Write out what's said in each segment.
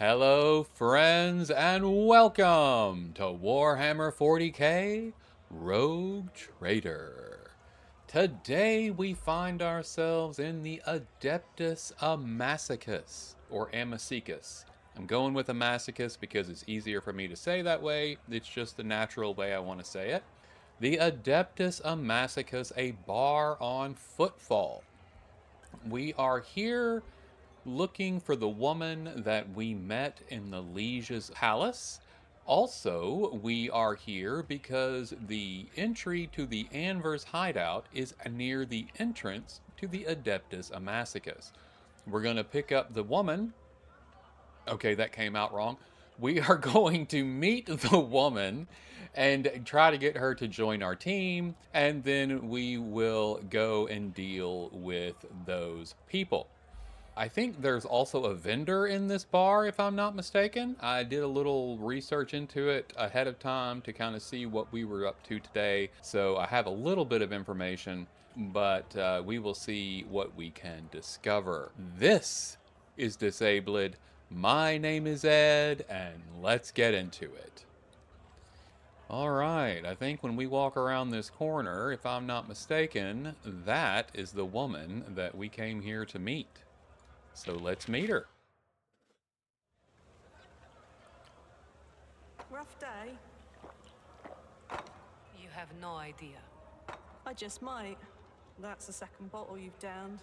Hello, friends, and welcome to Warhammer 40k Rogue Trader. Today we find ourselves in the Adeptus Amacicus, or Amacicus. I'm going with Amacicus because it's easier for me to say that way. It's just the natural way I want to say it. The Adeptus Amacicus, a bar on Footfall. We are here looking for the woman that we met in the Liege's palace. Also, we are here because the entry to the Anvers hideout is near the entrance to the Adeptus Amacicus. We're going to pick up the woman. Okay, that came out wrong. We are going to meet the woman and try to get her to join our team, and then we will go and deal with those people. I think there's also a vendor in this bar, if I'm not mistaken. I did a little research into it ahead of time to kind of see what we were up to today. So I have a little bit of information, but we will see what we can discover. This is Disabled. My name is Ed, and let's get into it. All right, I think when we walk around this corner, if I'm not mistaken, that is the woman that we came here to meet. So let's meet her. Rough day? You have no idea. I just might. That's the second bottle you've downed.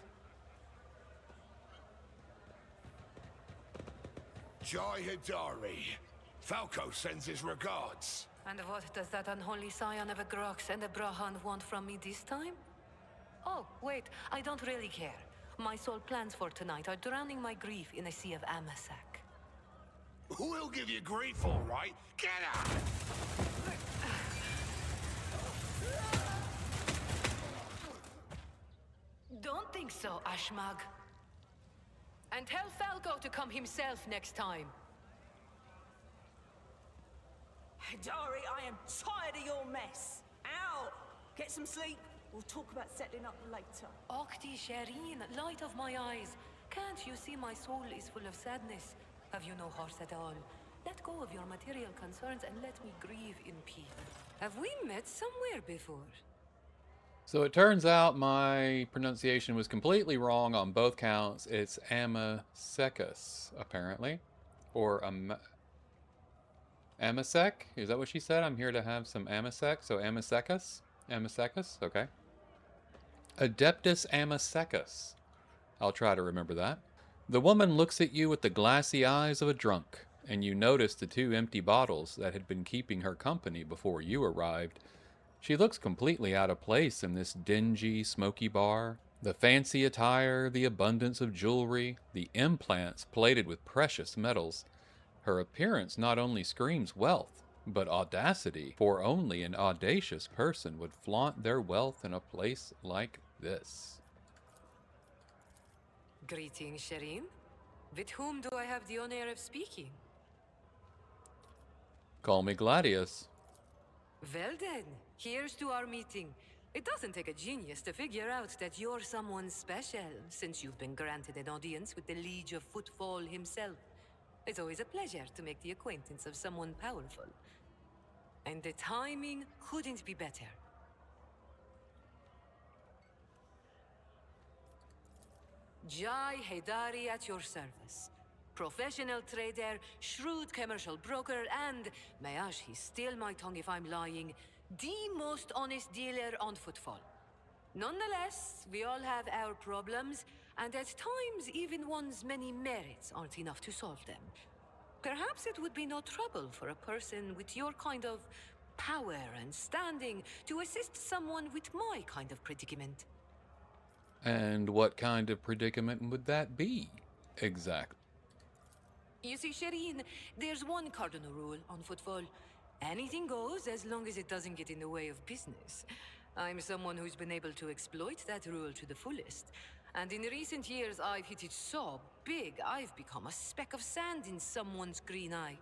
Jai Hidari. Falco sends his regards. And what does that unholy scion of a Grox and a Brahan want from me this time? Oh, wait, I don't really care. My sole plans for tonight are drowning my grief in a sea of Amasak. We'll give you grief, all right. Get out! Don't think so, Ashmag. And tell Falco to come himself next time. Hidari, I am tired of your mess. Out! Get some sleep. We'll talk about settling up later. Okti Shireen, light of my eyes. Can't you see my soul is full of sadness? Have you no horse at all? Let go of your material concerns and let me grieve in peace. Have we met somewhere before? So it turns out my pronunciation was completely wrong on both counts. It's Amacicus, apparently. Or Amasec? Is that what she said? I'm here to have some Amasec. So Amacicus? Amacicus? Okay. Adeptus Amacicus. I'll try to remember that. The woman looks at you with the glassy eyes of a drunk, and you notice the two empty bottles that had been keeping her company before you arrived. She looks completely out of place in this dingy, smoky bar. The fancy attire, the abundance of jewelry, the implants plated with precious metals. Her appearance not only screams wealth, but audacity, for only an audacious person would flaunt their wealth in a place like this. Greetings, Shireen. With whom do I have the honor of speaking? Call me Gladius. Well then, here's to our meeting. It doesn't take a genius to figure out that you're someone special, since you've been granted an audience with the Liege of Footfall himself. It's always a pleasure to make the acquaintance of someone powerful. And the timing couldn't be better. Jai Hidari at your service. Professional trader, shrewd commercial broker, and, Mayash, he steal my tongue if I'm lying, the most honest dealer on Footfall. Nonetheless, we all have our problems, and at times even one's many merits aren't enough to solve them. Perhaps it would be no trouble for a person with your kind of power and standing to assist someone with my kind of predicament. And what kind of predicament would that be, exactly? You see, Shireen, there's one cardinal rule on Footfall. Anything goes as long as it doesn't get in the way of business. I'm someone who's been able to exploit that rule to the fullest. And in recent years, I've hit it so big, I've become a speck of sand in someone's green eye.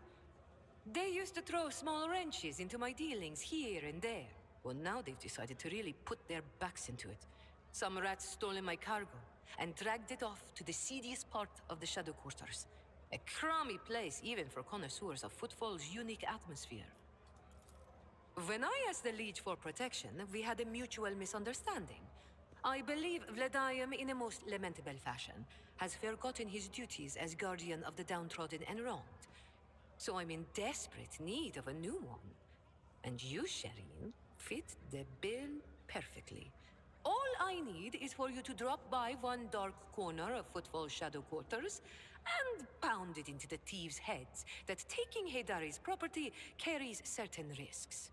They used to throw small wrenches into my dealings here and there. Well, now they've decided to really put their backs into it. Some rats stolen my cargo and dragged it off to the seediest part of the Shadow Quarters. A crummy place even for connoisseurs of footfall's unique atmosphere. When I asked the Liege for protection, we had a mutual misunderstanding. I believe Vladium, in a most lamentable fashion, has forgotten his duties as guardian of the downtrodden and wronged. So I'm in desperate need of a new one. And you, Shireen, fit the bill perfectly. All I need is for you to drop by one dark corner of Footfall Shadow Quarters and pound it into the thieves' heads that taking Haydari's property carries certain risks.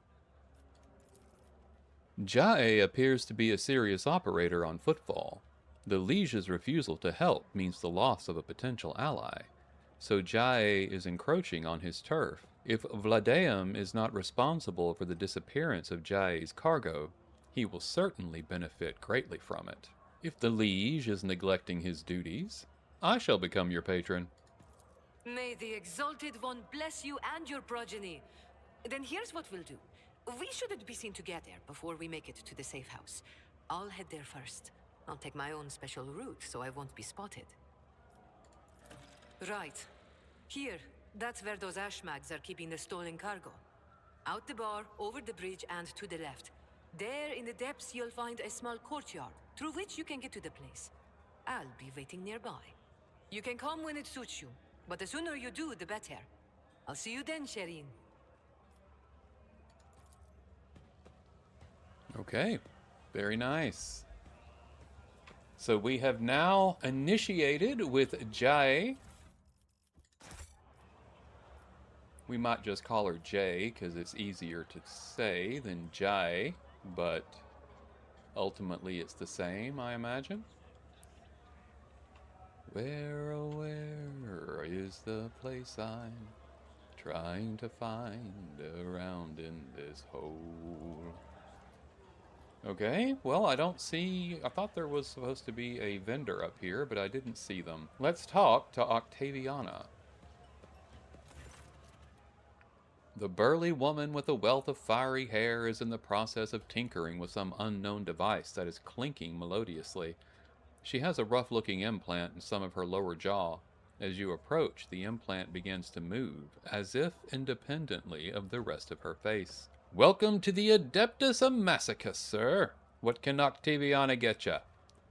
Jae appears to be a serious operator on Footfall. The Liege's refusal to help means the loss of a potential ally. So Jae is encroaching on his turf. If Vladeum is not responsible for the disappearance of Jae's cargo, he will certainly benefit greatly from it. If the Liege is neglecting his duties, I shall become your patron. May the Exalted One bless you and your progeny. Then here's what we'll do. We shouldn't be seen together before we make it to the safe house. I'll head there first. I'll take my own special route so I won't be spotted. Right. Here, that's where those ashmags are keeping the stolen cargo. Out the bar, over the bridge, and to the left. There in the depths you'll find a small courtyard, through which you can get to the place. I'll be waiting nearby. You can come when it suits you, but the sooner you do, the better. I'll see you then, Shireen. Okay, very nice. So we have now initiated with Jae. We might just call her Jay because it's easier to say than Jai, but ultimately it's the same, I imagine. Where, oh where is the place I'm trying to find around in this hole? Okay, well, I don't see... I thought there was supposed to be a vendor up here, but I didn't see them. Let's talk to Octaviana. The burly woman with a wealth of fiery hair is in the process of tinkering with some unknown device that is clinking melodiously. She has a rough-looking implant in some of her lower jaw. As you approach, the implant begins to move, as if independently of the rest of her face. Welcome to the Adeptus Amassicus, sir. What can Octaviana get ya?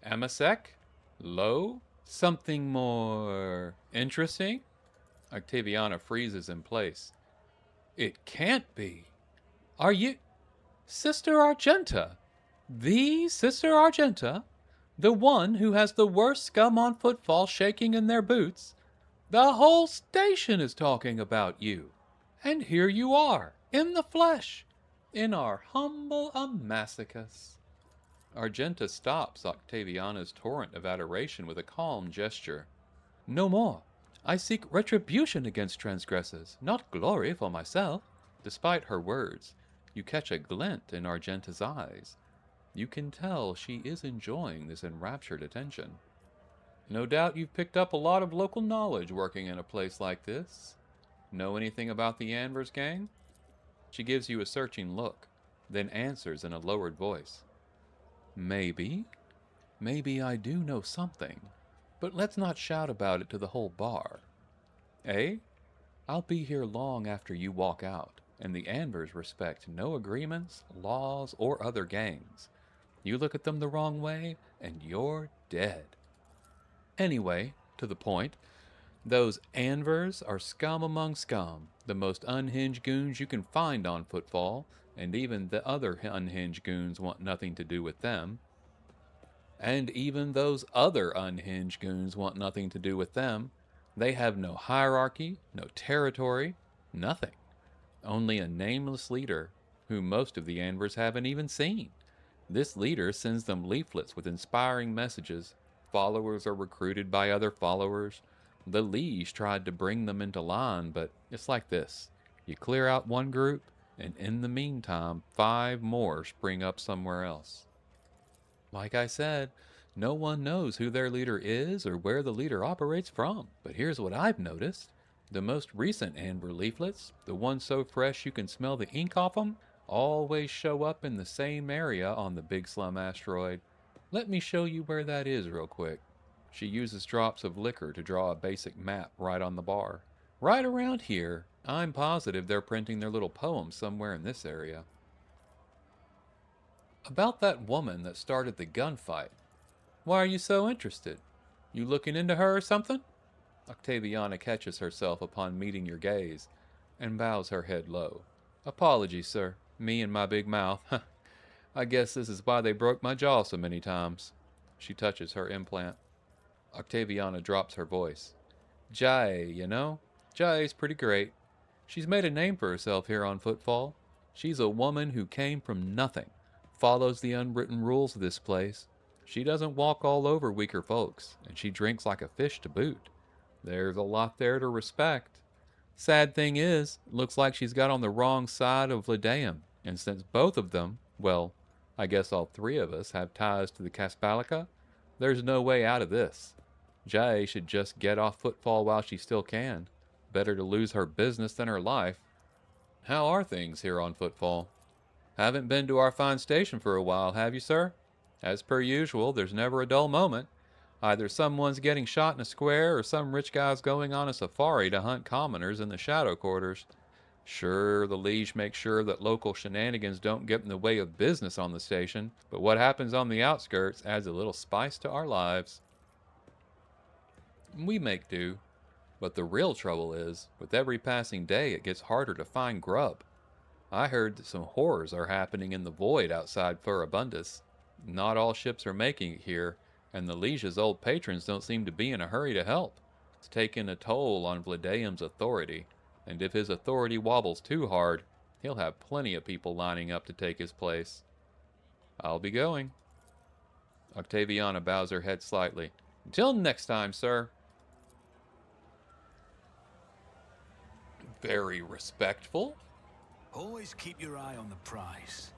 Amasec? Low? Something more interesting? Octaviana freezes in place. It can't be. Are you... Sister Argenta? The Sister Argenta? The one who has the worst scum on Footfall shaking in their boots? The whole station is talking about you. And here you are, in the flesh, in our humble Amassicus. Argenta stops Octaviana's torrent of adoration with a calm gesture. No more. I seek retribution against transgressors, not glory for myself. Despite her words, you catch a glint in Argenta's eyes. You can tell she is enjoying this enraptured attention. No doubt you've picked up a lot of local knowledge working in a place like this. Know anything about the Anvers gang? She gives you a searching look, then answers in a lowered voice. Maybe. Maybe I do know something. But let's not shout about it to the whole bar. Eh? I'll be here long after you walk out, and the Anvers respect no agreements, laws, or other gangs. You look at them the wrong way, and you're dead. Anyway, to the point, those Anvers are scum among scum, the most unhinged goons you can find on Footfall, and even the other unhinged goons want nothing to do with them. And even those other unhinged goons want nothing to do with them. They have no hierarchy, no territory, nothing. Only a nameless leader, whom most of the Anvers haven't even seen. This leader sends them leaflets with inspiring messages. Followers are recruited by other followers. The Liege tried to bring them into line, but it's like this. You clear out one group, and in the meantime, 5 more spring up somewhere else. Like I said, no one knows who their leader is or where the leader operates from. But here's what I've noticed. The most recent Anver leaflets, the ones so fresh you can smell the ink off them, always show up in the same area on the Big Slum asteroid. Let me show you where that is real quick. She uses drops of liquor to draw a basic map right on the bar. Right around here, I'm positive they're printing their little poems somewhere in this area. About that woman that started the gunfight. Why are you so interested? You looking into her or something? Octaviana catches herself upon meeting your gaze and bows her head low. Apologies, sir. Me and my big mouth. I guess this is why they broke my jaw so many times. She touches her implant. Octaviana drops her voice. Jai, you know? Jai's pretty great. She's made a name for herself here on Footfall. She's a woman who came from nothing, follows the unwritten rules of this place. She doesn't walk all over weaker folks, and she drinks like a fish to boot. There's a lot there to respect. Sad thing is, looks like she's got on the wrong side of Vladeum, and since both of them, well, I guess all three of us have ties to the Kaspalica, there's no way out of this. Jai should just get off Footfall while she still can. Better to lose her business than her life. How are things here on Footfall? Haven't been to our fine station for a while, have you, sir? As per usual, there's never a dull moment. Either someone's getting shot in a square or some rich guy's going on a safari to hunt commoners in the shadow quarters. Sure, the liege makes sure that local shenanigans don't get in the way of business on the station, but what happens on the outskirts adds a little spice to our lives. We make do, but the real trouble is, with every passing day it gets harder to find grub. I heard that some horrors are happening in the void outside Furibundus. Not all ships are making it here, and the Liege's old patrons don't seem to be in a hurry to help. It's taking a toll on Vladeum's authority, and if his authority wobbles too hard, he'll have plenty of people lining up to take his place. I'll be going. Octaviana bows her head slightly. Until next time, sir. Very respectful. Always keep your eye on the prize.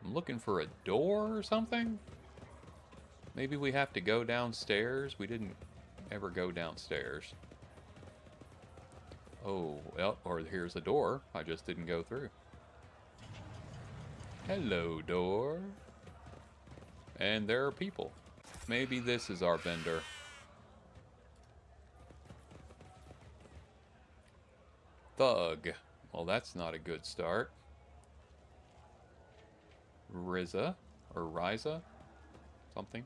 I'm looking for a door or something. Maybe we have to go downstairs. We didn't ever go downstairs. Oh, well, or here's a door I just didn't go through. Hello, door. And there are people. Maybe this is our vendor. Thug. Well, that's not a good start. Riza or Riza? Something.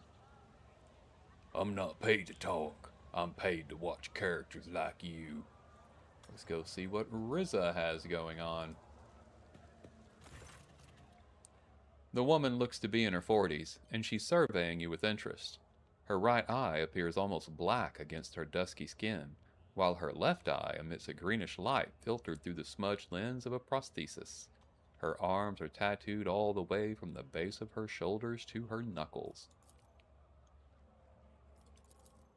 I'm not paid to talk. I'm paid to watch characters like you. Let's go see what Riza has going on. The woman looks to be in her 40s, and she's surveying you with interest. Her right eye appears almost black against her dusky skin, while her left eye emits a greenish light filtered through the smudged lens of a prosthesis. Her arms are tattooed all the way from the base of her shoulders to her knuckles.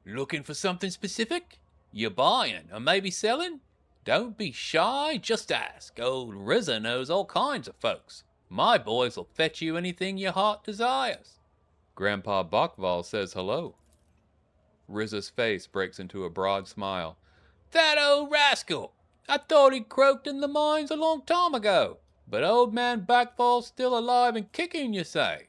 Looking for something specific? You buying or maybe selling? Don't be shy, just ask. Old Riza knows all kinds of folks. My boys will fetch you anything your heart desires. Grandpa Bokval says hello. Riza's face breaks into a broad smile. That old rascal! I thought he croaked in the mines a long time ago. But old man Bokval's still alive and kicking, you say?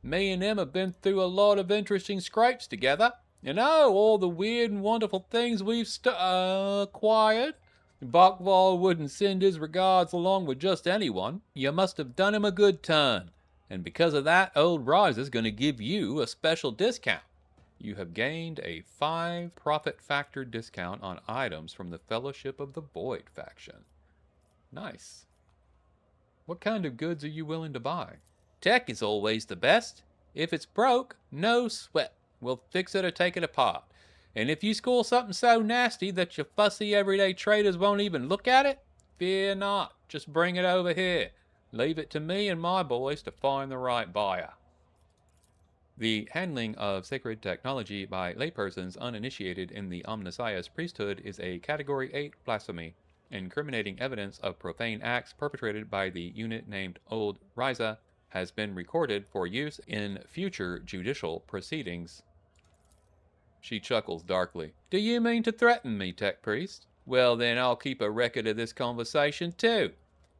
Me and him have been through a lot of interesting scrapes together. You know, all the weird and wonderful things we've acquired. Bokval wouldn't send his regards along with just anyone. You must have done him a good turn. And because of that, old Riza's going to give you a special discount. You have gained a 5 profit factor discount on items from the Fellowship of the Void faction. Nice. What kind of goods are you willing to buy? Tech is always the best. If it's broke, no sweat. We'll fix it or take it apart. And if you score something so nasty that your fussy everyday traders won't even look at it, fear not. Just bring it over here. Leave it to me and my boys to find the right buyer. The handling of sacred technology by laypersons uninitiated in the Omnissiah's priesthood is a Category 8 blasphemy, incriminating evidence of profane acts perpetrated by the unit named Old Riza has been recorded for use in future judicial proceedings. She chuckles darkly. Do you mean to threaten me, Tech Priest? Well, then I'll keep a record of this conversation, too.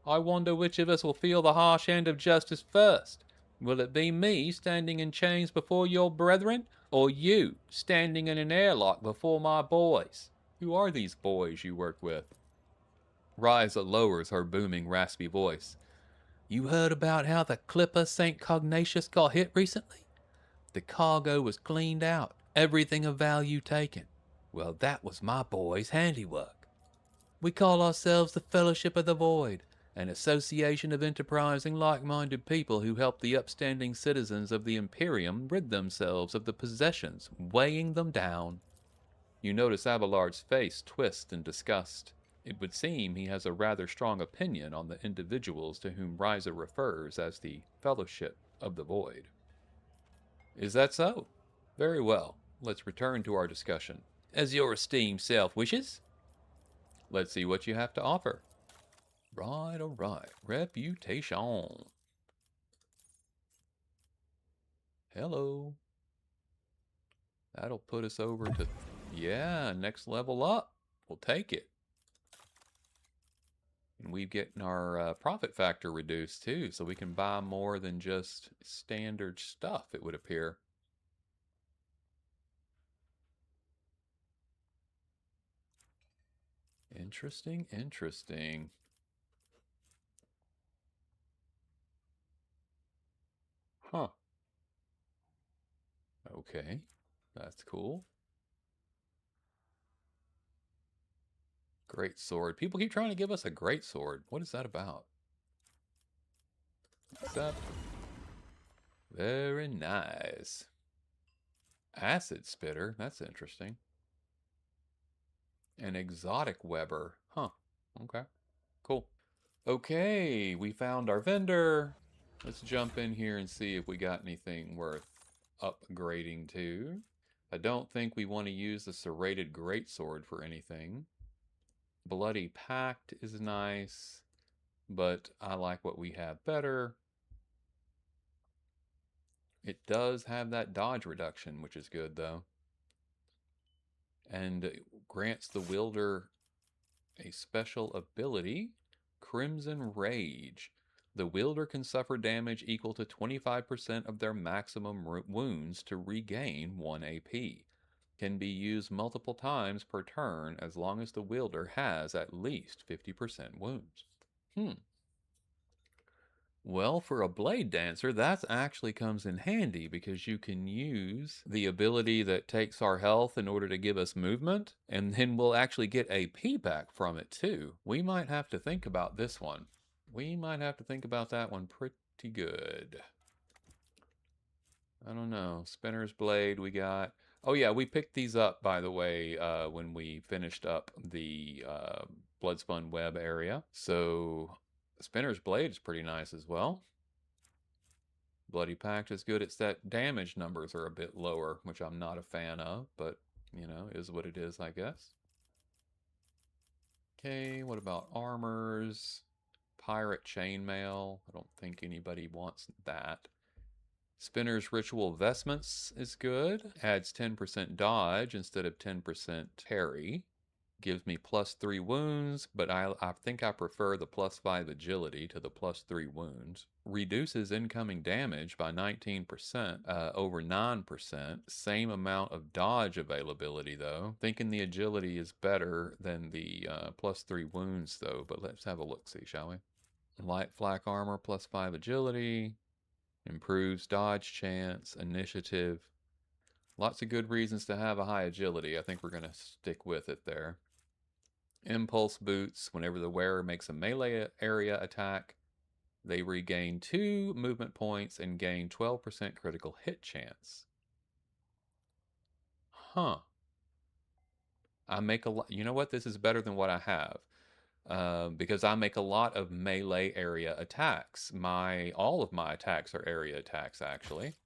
I wonder which of us will feel the harsh end of justice first. Will it be me standing in chains before your brethren, or you standing in an airlock before my boys? Who are these boys you work with? Riza lowers her booming, raspy voice. You heard about how the clipper St. Cognatus got hit recently? The cargo was cleaned out, everything of value taken. Well, that was my boy's handiwork. We call ourselves the Fellowship of the Void, an association of enterprising, like-minded people who help the upstanding citizens of the Imperium rid themselves of the possessions weighing them down. You notice Abelard's face twist in disgust. It would seem he has a rather strong opinion on the individuals to whom Riza refers as the Fellowship of the Void. Is that so? Very well. Let's return to our discussion. As your esteemed self wishes. Let's see what you have to offer. Right, all right. Reputation. Hello. That'll put us over to, yeah, next level up. We'll take it. And we've getting our profit factor reduced too, so we can buy more than just standard stuff, it would appear. Interesting, interesting. Huh. Okay. That's cool. Great sword. People keep trying to give us a great sword. What is that about? Accept. Very nice. Acid spitter. That's interesting. An exotic Weber. Huh. Okay. Cool. Okay, we found our vendor. Let's jump in here and see if we got anything worth upgrading to. I don't think we want to use the serrated greatsword for anything. Bloody Pact is nice, but I like what we have better. It does have that dodge reduction, which is good though. And grants the wielder a special ability, Crimson Rage. The wielder can suffer damage equal to 25% of their maximum wounds to regain 1 AP. Can be used multiple times per turn as long as the wielder has at least 50% wounds. Well, for a blade dancer, that actually comes in handy because you can use the ability that takes our health in order to give us movement, and then we'll actually get AP back from it too. We might have to think about this one. We might have to think about that one pretty good. I don't know. Spinner's blade we got. Oh yeah, we picked these up, by the way, when we finished up the Bloodspun Web area. So Spinner's blade is pretty nice as well. Bloody Pact is good. It's that damage numbers are a bit lower, which I'm not a fan of, but, you know, is what it is, I guess. Okay, what about armors? Pirate chainmail. I don't think anybody wants that. Spinner's Ritual Vestments is good. Adds 10% dodge instead of 10% parry. Gives me +3 wounds, but I think I prefer the +5 agility to the +3 wounds. Reduces incoming damage by 19% over 9%. Same amount of dodge availability though. Thinking the agility is better than the +3 wounds though, but let's have a look-see, shall we? Light flak armor +5 agility. Improves dodge chance, initiative. Lots of good reasons to have a high agility. I think we're going to stick with it there. Impulse boots. Whenever the wearer makes a melee area attack, they regain 2 movement points and gain 12% critical hit chance. Huh. I make a lot. You know what? This is better than what I have. Because I make a lot of melee area attacks. All of my attacks are area attacks, actually.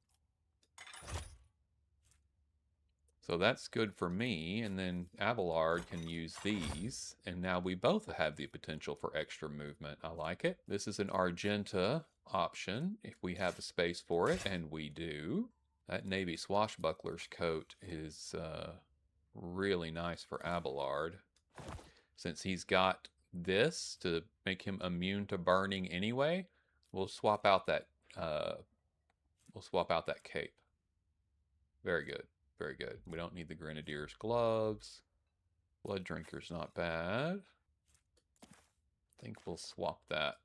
So that's good for me, and then Abelard can use these, and now we both have the potential for extra movement. I like it. This is an Argenta option, if we have the space for it, and we do. That Navy Swashbuckler's coat is really nice for Abelard, since he's got this to make him immune to burning anyway, we'll swap out that cape. Very good. Very good. We don't need the Grenadier's gloves. Blood Drinker's not bad. I think we'll swap that.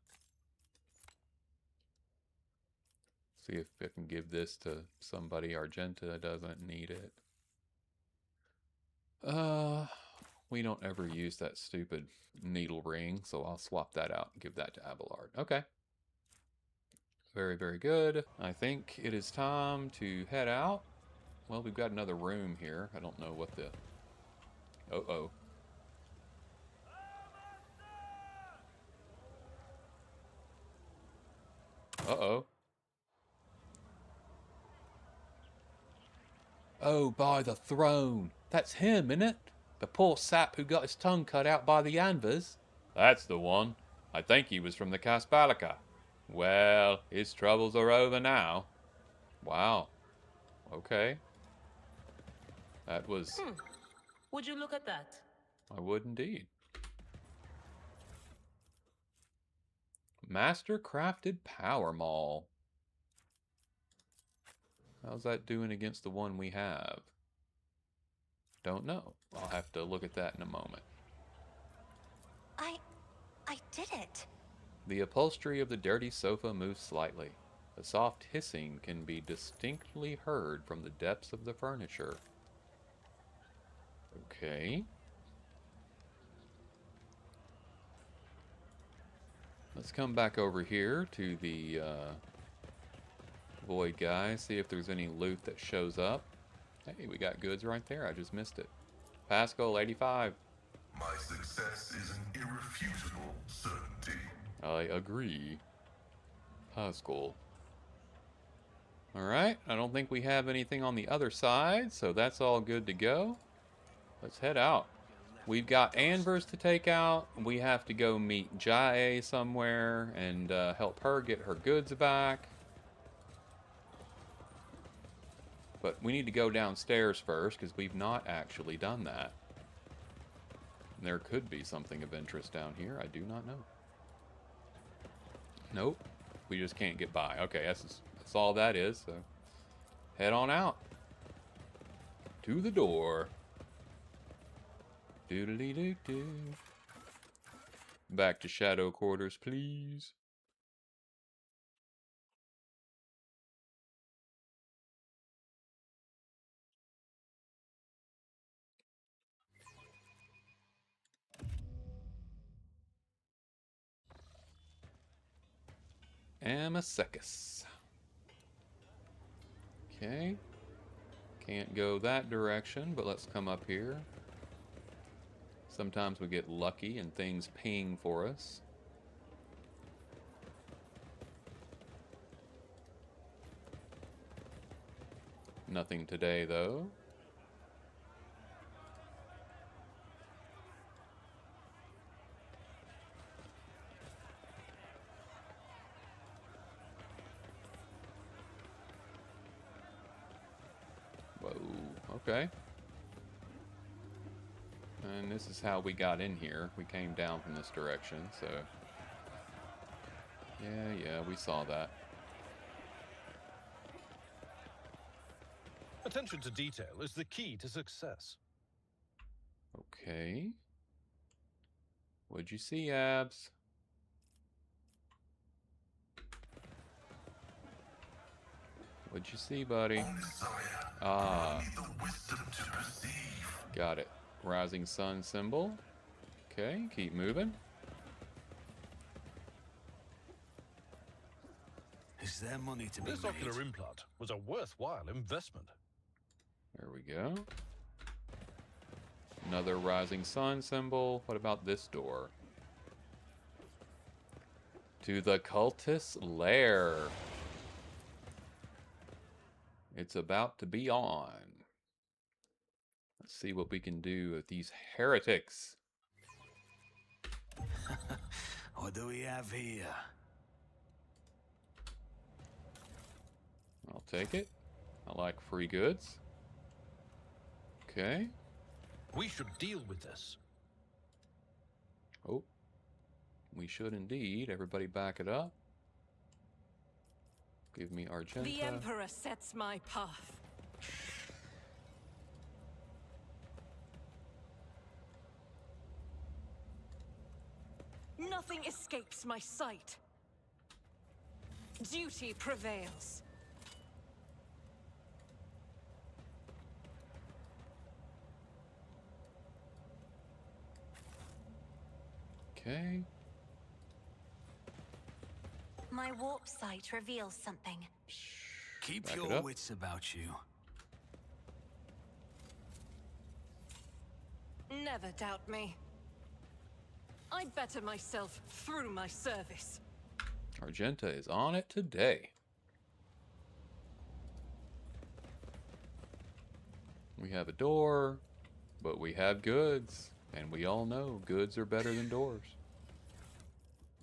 See if I can give this to somebody. Argenta doesn't need it. We don't ever use that stupid needle ring, so I'll swap that out and give that to Abelard. Okay. Very, very good. I think it is time to head out. Well, we've got another room here. I don't know what the... Uh-oh. Uh-oh. Oh, by the throne. That's him, isn't it? The poor sap who got his tongue cut out by the Anvers. That's the one. I think he was from the Kaspalica. Well, his troubles are over now. Wow. Okay. That was... Would you look at that? I would indeed. Master-crafted power maul. How's that doing against the one we have? Don't know. I'll have to look at that in a moment. I did it. The upholstery of the dirty sofa moves slightly. A soft hissing can be distinctly heard from the depths of the furniture. Okay. Let's come back over here to the void guy, see if there's any loot that shows up. Hey, we got goods right there. I just missed it. Pascal, 85. My success is an irrefutable certainty. I agree. Pascal. Alright, I don't think we have anything on the other side, so that's all good to go. Let's head out. We've got Anvers to take out. We have to go meet Jae somewhere and help her get her goods back. But we need to go downstairs first because we've not actually done that. There could be something of interest down here. I do not know. Nope. We just can't get by. Okay, that's all that is. So head on out. To the door. Doodly-doo-doo. Back to shadow quarters, please. Amosecus. Okay. Can't go that direction, but let's come up here. Sometimes we get lucky and things ping for us. Nothing today, though. Whoa, okay. And this is how we got in here. We came down from this direction, so... Yeah, we saw that. Attention to detail is the key to success. Okay. What'd you see, Abs? What'd you see, buddy? Ah. Got it. Rising sun symbol. Okay, keep moving. Is there money to be This made? ocular implant was a worthwhile investment. There we go. Another rising sun symbol. What about this door? To the cultist's lair. It's about to be on. Let's see what we can do with these heretics. What do we have here? I'll take it. I like free goods. Okay. We should deal with this. Oh, We should indeed. Everybody back it up. Give me Argenta. The Emperor sets my path. Nothing escapes my sight. Duty prevails. Okay. My warp sight reveals something. Keep Back it your up. wits about you. Never doubt me. I better myself through my service. Argenta is on it today. We have a door, but we have goods. And we all know goods are better than doors.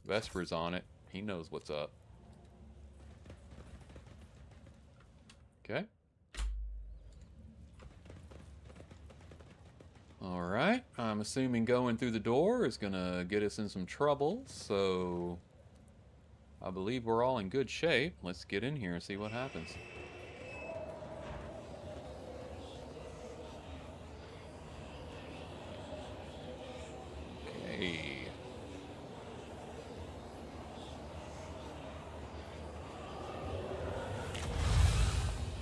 Vesper's on it. He knows what's up. Okay. Alright. I'm assuming going through the door is going to get us in some trouble. So I believe we're all in good shape. Let's get in here and see what happens. Okay.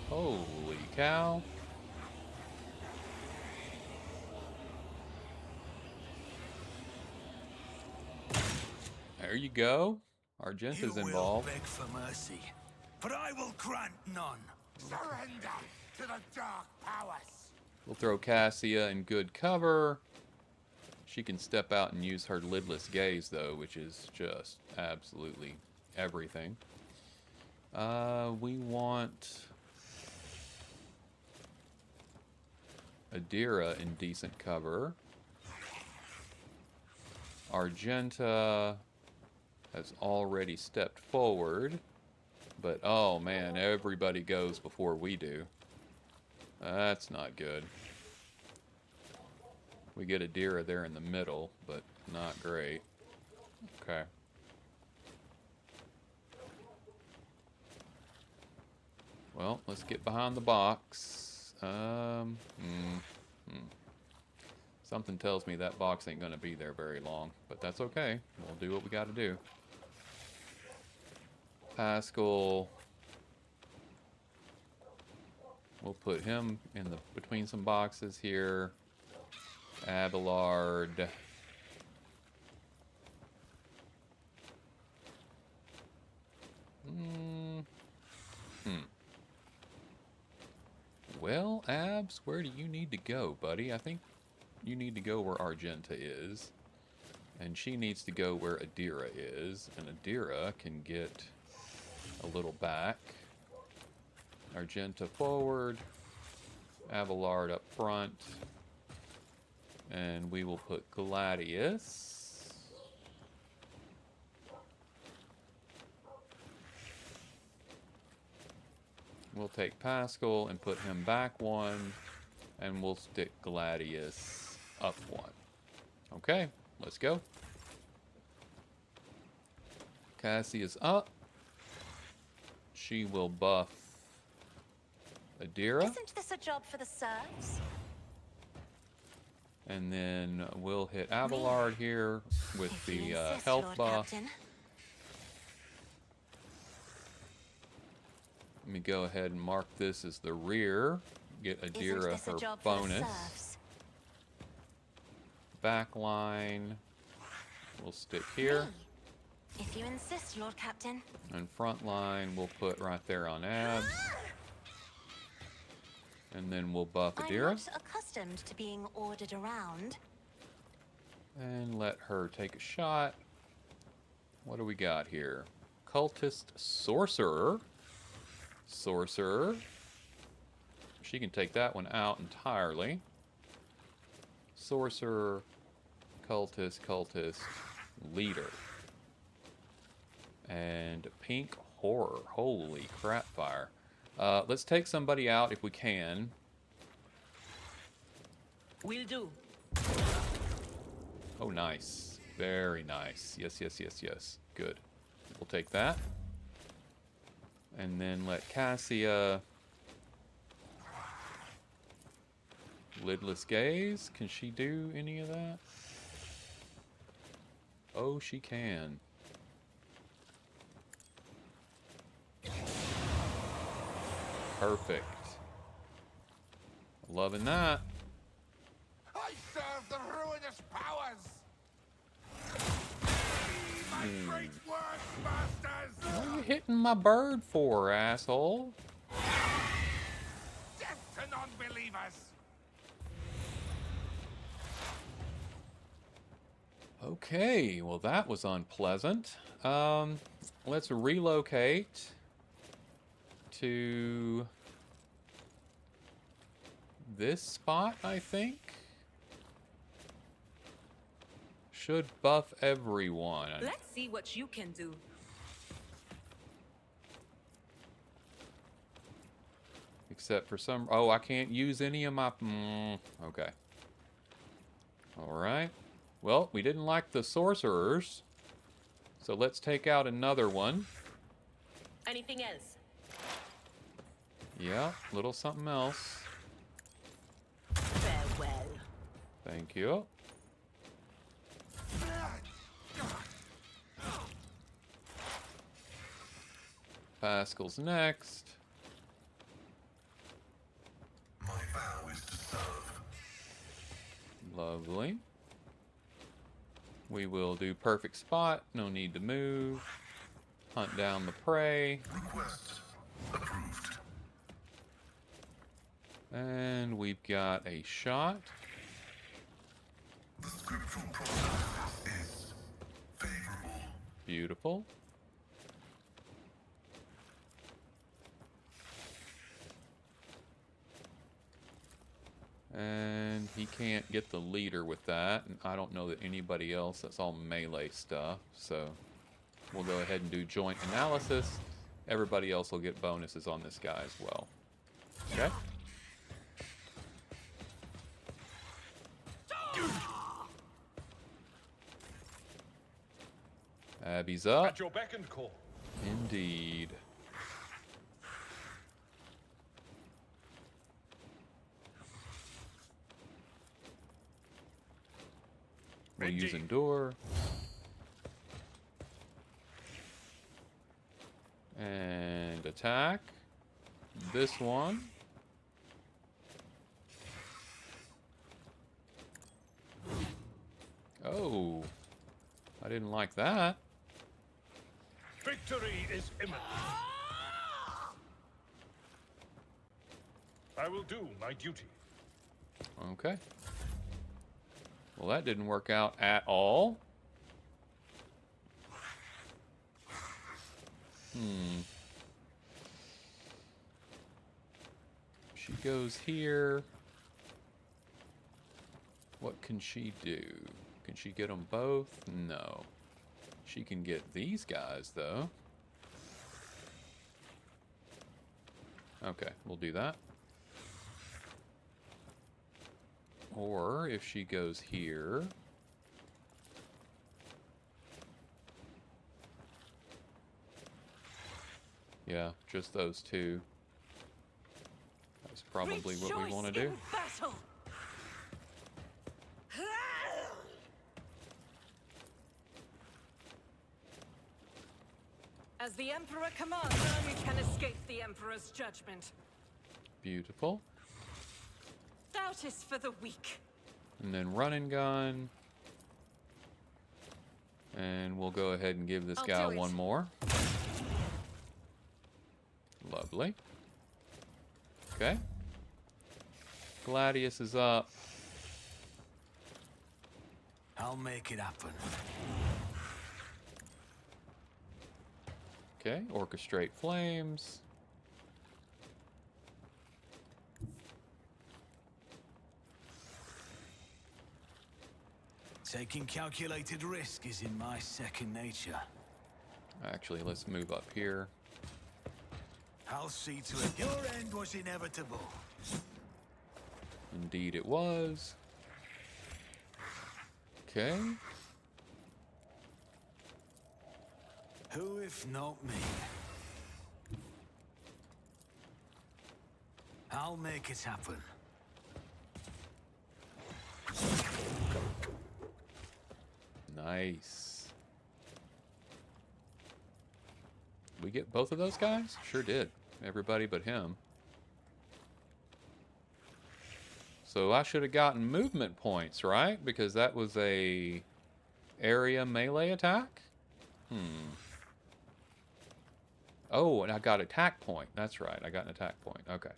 Holy cow. There you go. Argenta's You will involved. beg for mercy, but I will grant none. Surrender to the dark powers. We'll throw Cassia in good cover. She can step out and use her lidless gaze, though, which is just absolutely everything. We want Adira in decent cover. Argenta has already stepped forward. But, oh man, everybody goes before we do. That's not good. We get Adira there in the middle, but not great. Okay. Well, let's get behind the box. Something tells me that box ain't gonna be there very long, but that's okay. We'll do what we gotta do. Pascal. We'll put him in the between some boxes here. Abelard. Well, Abs, where do you need to go, buddy? I think you need to go where Argenta is. And she needs to go where Adira is. And Adira can get a little back. Argenta forward. Abelard up front. And we will put Gladius. We'll take Pascal and put him back one. And we'll stick Gladius up one. Okay, let's go. Cassie's up. She will buff Adira. Isn't this a job for the serfs? And then we'll hit Abelard here with If the you insist, health Lord buff. Captain. Let me go ahead and mark this as the rear. Get Isn't Adira this a her job for the bonus. serfs? Back line. We'll stick here. Me. If you insist, Lord Captain. And front line we'll put right there on Abs. And then we'll buff I'm Adira. not accustomed to being ordered around. And let her take a shot. What do we got here? Cultist Sorcerer. Sorcerer. She can take that one out entirely. Sorcerer. Cultist. Leader. And Pink Horror. Holy crap fire. Let's take somebody out if we can. Will do. Oh, nice. Very nice. Yes, yes, yes, yes. Good. We'll take that. And then let Cassia... Lidless Gaze. Can she do any of that? Oh, she can. Perfect. Loving that. I serve the ruinous powers! My great work, masters! What are you hitting my bird for, asshole? Death to non-believers! Okay, well that was unpleasant. Let's relocate to this spot, I think. Should buff everyone. Let's see what you can do. Except for some... Oh, I can't use any of my... okay. Alright. Well, we didn't like the sorcerers. So let's take out another one. Anything else? Yeah, little something else. Farewell. Thank you. Pascal's next. My vow is to serve. Lovely. We will do perfect spot. No need to move. Hunt down the prey. Request approved. And we've got a shot. The scriptural process is favorable. Beautiful. And he can't get the leader with that. And I don't know that anybody else. That's all melee stuff. So we'll go ahead and do joint analysis. Everybody else will get bonuses on this guy as well. Okay? Abby's up. At your beck and call. Indeed. We'll use Indeed. Endure. And attack. This one. Oh. I didn't like that. Victory is imminent. I will do my duty. Okay. Well, that didn't work out at all. She goes here. What can she do? Can she get them both? No. She can get these guys, though. Okay, we'll do that. Or if she goes here... Yeah, just those two. That's probably what we want to do. Battle. As the Emperor commands, none can escape the Emperor's judgment. Beautiful. Doubt is for the weak. And then run and gun. And we'll go ahead and give this I'll guy do it. one more. Lovely. Okay. Gladius is up. I'll make it happen. Okay, orchestrate flames. Taking calculated risk is in my second nature. Actually, let's move up here. I'll see to it. Your end was inevitable. Indeed it was. Okay. Who if not me? I'll make it happen. Nice. We get both of those guys? Sure did. Everybody but him. So I should have gotten movement points, right? Because that was a area melee attack? Oh, and I got attack point. That's right. I got an attack point. Okay.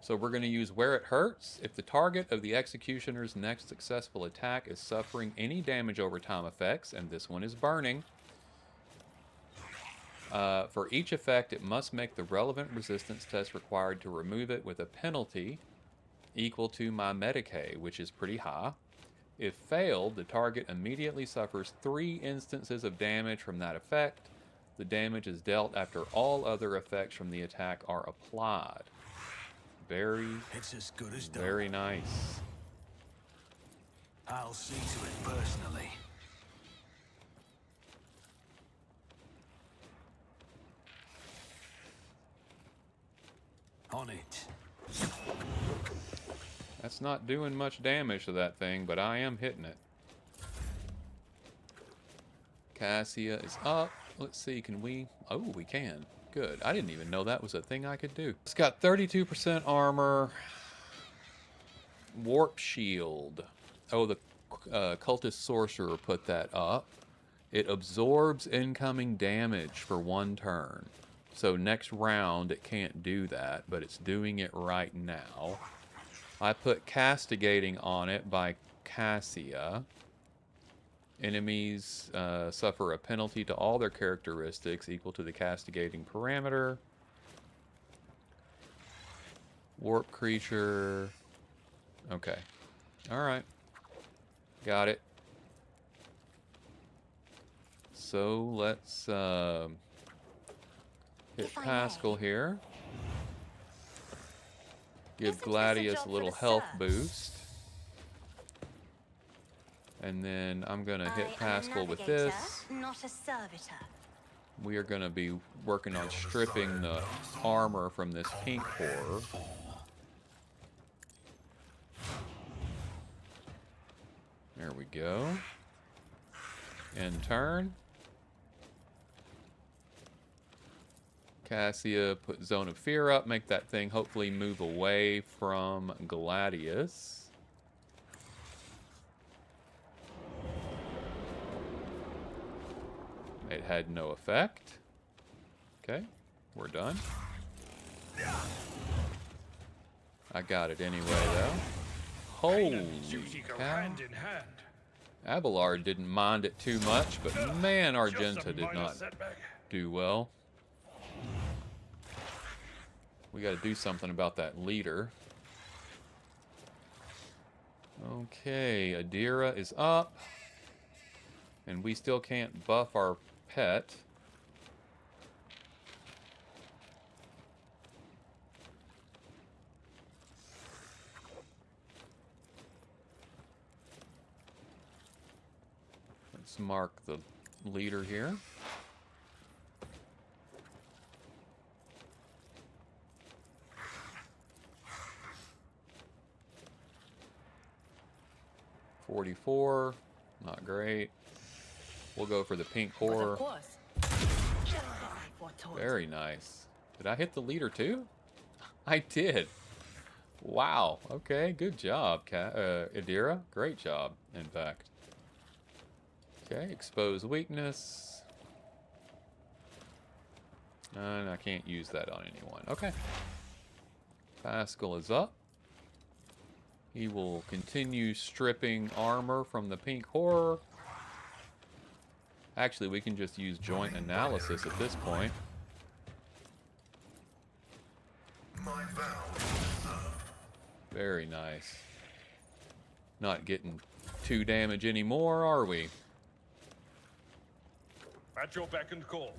So we're going to use Where It Hurts. If the target of the executioner's next successful attack is suffering any damage over time effects, and this one is burning, for each effect, it must make the relevant resistance test required to remove it with a penalty equal to my Medicaid, which is pretty high. If failed, the target immediately suffers 3 instances of damage from that effect. The damage is dealt after all other effects from the attack are applied. It's as good as done. Very nice. I'll see to it personally. On it. That's not doing much damage to that thing, but I am hitting it. Cassia is up. Let's see, can we... Oh, we can. Good. I didn't even know that was a thing I could do. It's got 32% armor. Warp shield. Oh, the cultist sorcerer put that up. It absorbs incoming damage for 1 turn. So next round it can't do that, but it's doing it right now. I put castigating on it by Cassia. Enemies suffer a penalty to all their characteristics equal to the castigating parameter. Warp creature. Okay. Alright. Got it. So let's hit Pascal here. Give Gladius a little health boost. And then I'm going to hit Pascal with this. Not a servitor. We are going to be working on stripping the armor from this pink horror. There we go. End turn. Cassia put Zone of Fear up, make that thing hopefully move away from Gladius. It had no effect. Okay, we're done. I got it anyway, though. Holy Duty go cow. hand in hand. Abelard didn't mind it too much, but man, Just a Argenta did minor not setback. do well. We got to do something about that leader. Okay, Adira is up. And we still can't buff our pet. Let's mark the leader here. $44, not great. We'll go for the pink horror. Very nice. Did I hit the leader too? I did. Wow. Okay, good job, Adira. Great job, in fact. Okay, expose weakness. And I can't use that on anyone. Okay. Pascal is up. He will continue stripping armor from the pink horror. Actually, we can just use joint analysis at this point. Very nice. Not getting 2 damage anymore, are we? At your beck and call.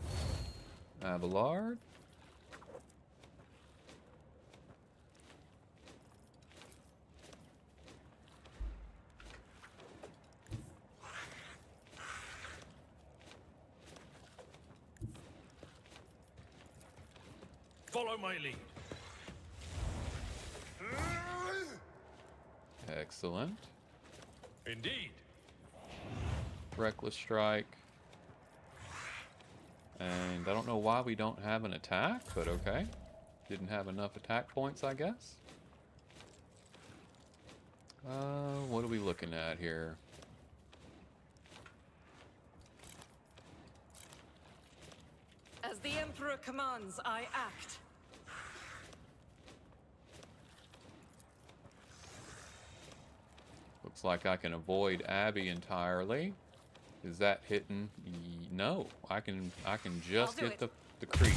Abelard. Follow my lead. Excellent. Indeed. Reckless strike. And I don't know why we don't have an attack, but okay. Didn't have enough attack points, I guess. What are we looking at here? As the Emperor commands, I act. Looks like I can avoid Abby entirely. Is that hitting? No, I can just I'll do hit it. the creep.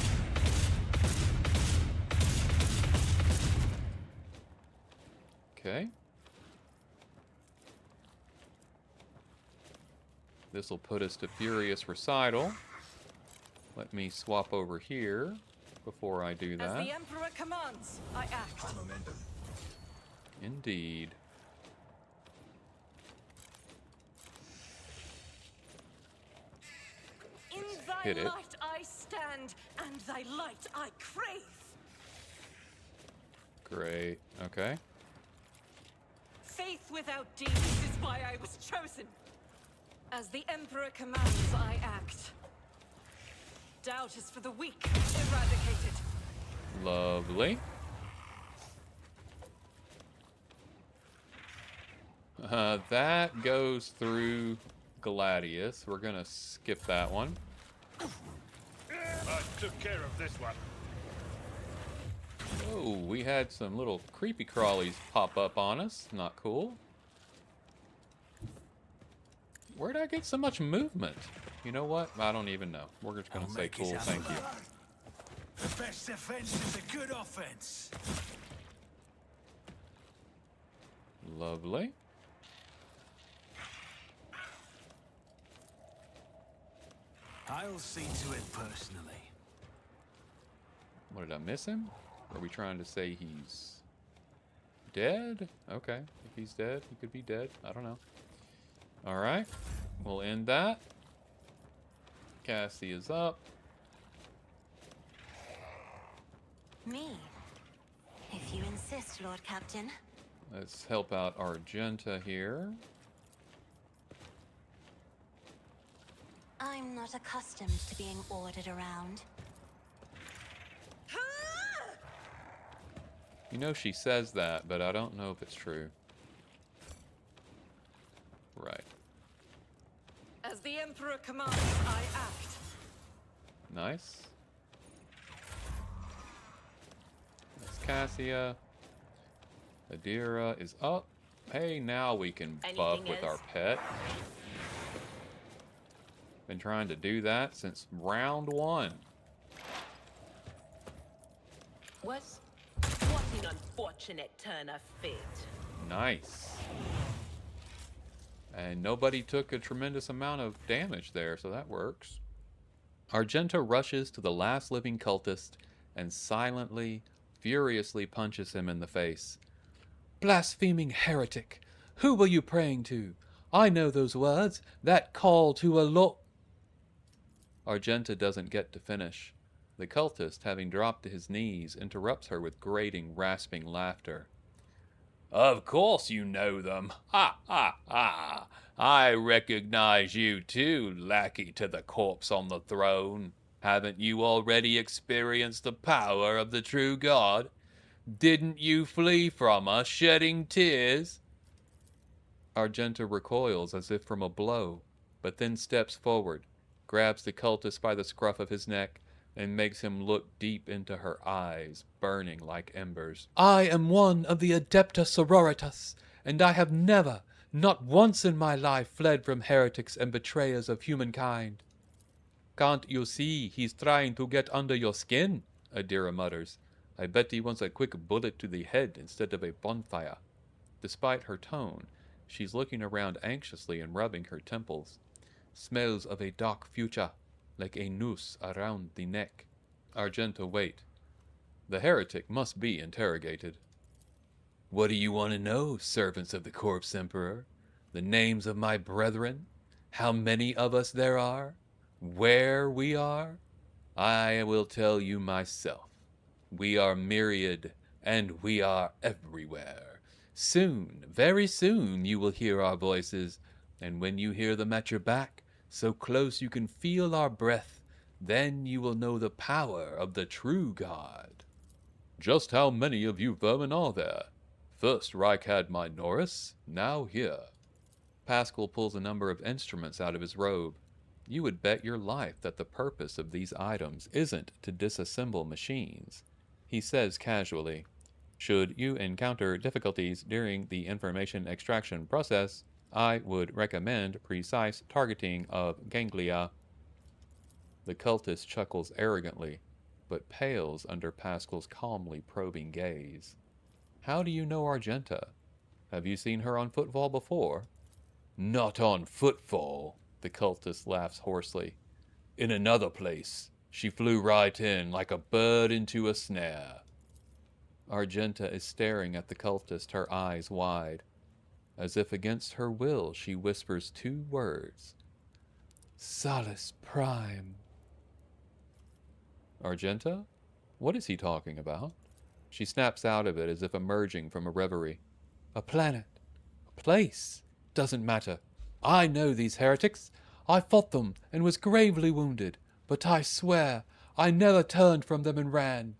Okay. This will put us to Furious Recital. Let me swap over here before I do As that. the Emperor commands, I act. Momentum. Indeed. In Let's thy hit it. light I stand, and thy light I crave. Great. Okay. Faith without deeds is why I was chosen. As the Emperor commands, I act. Doubt is for the weak, eradicated. Lovely. That goes through Gladius. We're gonna skip that one. I took care of this one. Oh, we had some little creepy crawlies pop up on us. Not cool. Where'd I get so much movement? You know what? I don't even know. We're just gonna I'll say make it cool, happen. thank you. The best defense is a good offense. Lovely. I'll see to it personally. What, did I miss him? Are we trying to say he's dead? Okay, if he's dead, he could be dead. I don't know. Alright, we'll end that. Cassie is up. Me. If you insist, Lord Captain. Let's help out Argenta here. I'm not accustomed to being ordered around. You know she says that, but I don't know if it's true. Right. As the Emperor commands, I act. Nice. That's Cassia. Adira is up. Hey, now we can buff Anything with our else? pet. Been trying to do that since round 1. What an unfortunate turn of fate. Nice. And nobody took a tremendous amount of damage there, so that works. Argenta rushes to the last living cultist and silently, furiously punches him in the face. Blaspheming heretic! Who were you praying to? I know those words. That call to a law. Argenta doesn't get to finish. The cultist, having dropped to his knees, interrupts her with grating, rasping laughter. Of course you know them. Ha ha ha! I recognize you too, lackey to the corpse on the throne. Haven't you already experienced the power of the true God? Didn't you flee from us, shedding tears? Argenta recoils as if from a blow, but then steps forward, grabs the cultist by the scruff of his neck, and makes him look deep into her eyes, burning like embers. I am one of the Adepta Sororitas, and I have never, not once in my life, fled from heretics and betrayers of humankind. Can't you see he's trying to get under your skin? Adira mutters. I bet he wants a quick bullet to the head instead of a bonfire. Despite her tone, she's looking around anxiously and rubbing her temples. Smells of a dark future, like a noose around the neck. Argenta, wait. The heretic must be interrogated. What do you want to know, servants of the Corpse Emperor? The names of my brethren? How many of us there are? Where we are? I will tell you myself. We are myriad, and we are everywhere. Soon, very soon, you will hear our voices, and when you hear them at your back, so close you can feel our breath, then you will know the power of the true God. Just how many of you vermin are there? First Reich had my Norris, now here. Pascal pulls a number of instruments out of his robe. You would bet your life that the purpose of these items isn't to disassemble machines. He says casually, should you encounter difficulties during the information extraction process, I would recommend precise targeting of ganglia. The cultist chuckles arrogantly, but pales under Pascal's calmly probing gaze. How do you know Argenta? Have you seen her on footfall before? Not on footfall, the cultist laughs hoarsely. In another place, she flew right in like a bird into a snare. Argenta is staring at the cultist, her eyes wide. As if against her will, she whispers two words. Salus Prime. Argenta? What is he talking about? She snaps out of it as if emerging from a reverie. A planet. A place. Doesn't matter. I know these heretics. I fought them and was gravely wounded, but I swear I never turned from them and ran.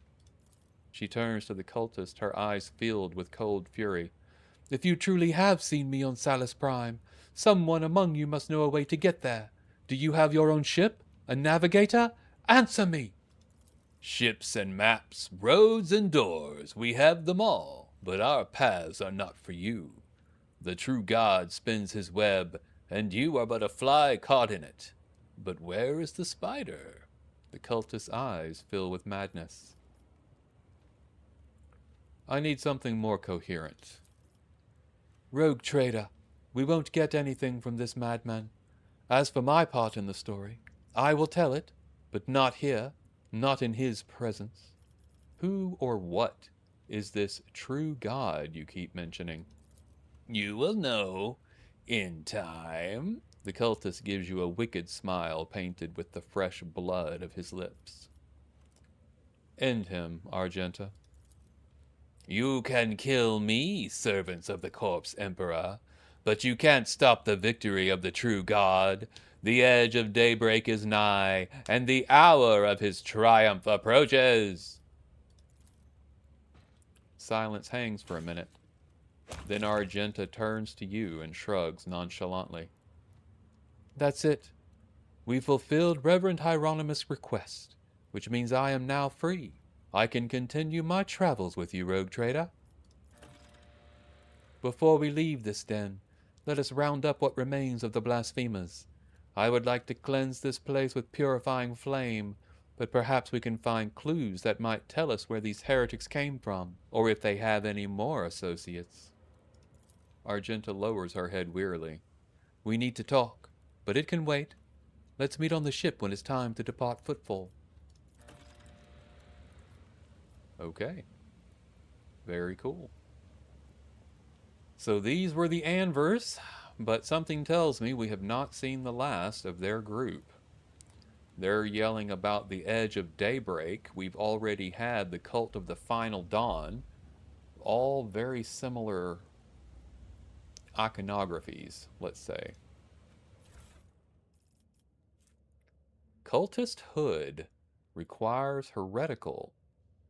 She turns to the cultist, her eyes filled with cold fury. If you truly have seen me on Salus Prime, someone among you must know a way to get there. Do you have your own ship? A navigator? Answer me! Ships and maps, roads and doors, we have them all, but our paths are not for you. The true God spins his web, and you are but a fly caught in it. But where is the spider? The cultist's eyes fill with madness. I need something more coherent. Rogue trader, we won't get anything from this madman. As for my part in the story, I will tell it, but not here, not in his presence. Who or what is this true God you keep mentioning? You will know in time. The cultist gives you a wicked smile painted with the fresh blood of his lips. End him, Argenta. You can kill me, servants of the corpse emperor, but you can't stop the victory of the true God. The edge of daybreak is nigh, and the hour of his triumph approaches. Silence hangs for a minute. Then Argenta turns to you and shrugs nonchalantly. That's it. We fulfilled Reverend Hieronymus' request, which means I am now free. I can continue my travels with you, rogue trader. Before we leave this den, let us round up what remains of the blasphemers. I would like to cleanse this place with purifying flame, but perhaps we can find clues that might tell us where these heretics came from, or if they have any more associates. Argenta lowers her head wearily. We need to talk, but it can wait. Let's meet on the ship when it's time to depart footfall. Okay. Very cool. So these were the Anvers, but something tells me we have not seen the last of their group. They're yelling about the edge of daybreak. We've already had the cult of the final dawn. All very similar iconographies, let's say. Cultist Hood requires heretical.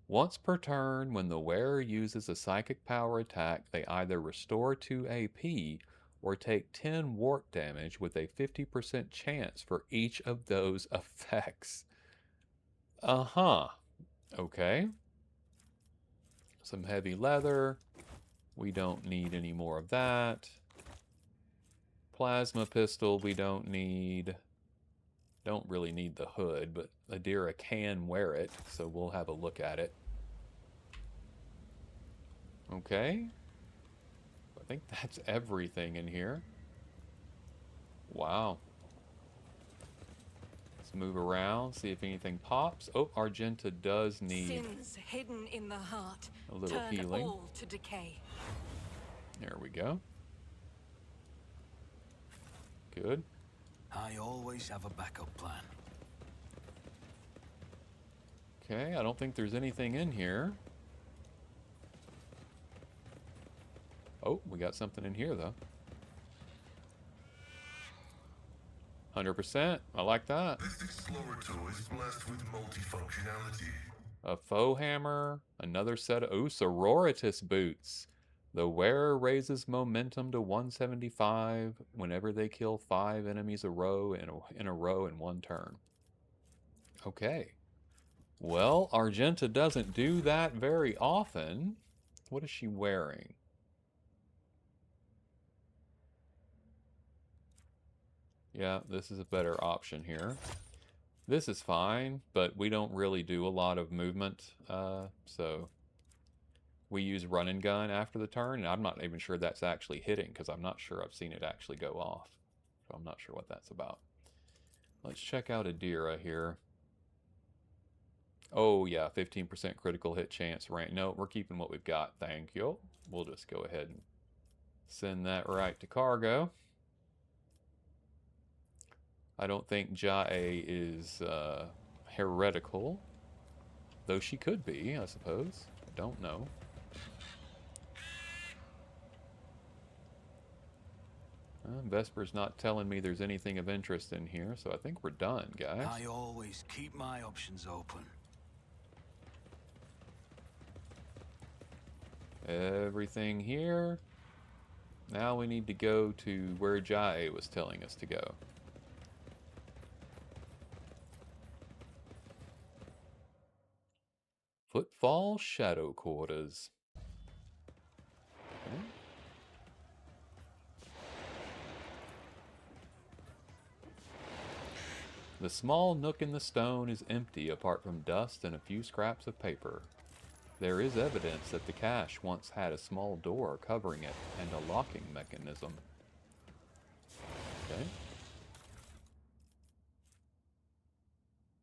Once per turn, when the wearer uses a psychic power attack, they either restore 2 AP or take 10 wart damage with a 50% chance for each of those effects. Uh-huh. Okay. Some heavy leather. We don't need any more of that. Plasma pistol we don't need. Don't really need the hood, but Adira can wear it, so we'll have a look at it. Okay. I think that's everything in here. Wow. Let's move around, see if anything pops. Oh, Argenta does need Sins hidden in the heart a little turn healing. all to decay. There we go. Good. I always have a backup plan. Okay, I don't think there's anything in here. Oh, we got something in here, though. 100%. I like that. This explorer tool is blessed with multifunctionality. A faux hammer. Another set of... Ooh, sororitas boots. The wearer raises momentum to 175 whenever they kill 5 enemies in a row in one turn. Okay. Well, Argenta doesn't do that very often. What is she wearing? Yeah, this is a better option here. This is fine, but we don't really do a lot of movement, so we use run and gun after the turn, and I'm not even sure that's actually hitting, because I'm not sure I've seen it actually go off. So I'm not sure what that's about. Let's check out Adira here. Oh yeah, 15% critical hit chance rank. No, we're keeping what we've got, thank you. We'll just go ahead and send that right to cargo. I don't think Jae is heretical, though she could be, I suppose. I don't know. Vesper's not telling me there's anything of interest in here, so I think we're done, guys. I always keep my options open. Everything here. Now we need to go to where Jae was telling us to go. Footfall Shadow Quarters. Okay. The small nook in the stone is empty apart from dust and a few scraps of paper. There is evidence that the cache once had a small door covering it and a locking mechanism. Okay.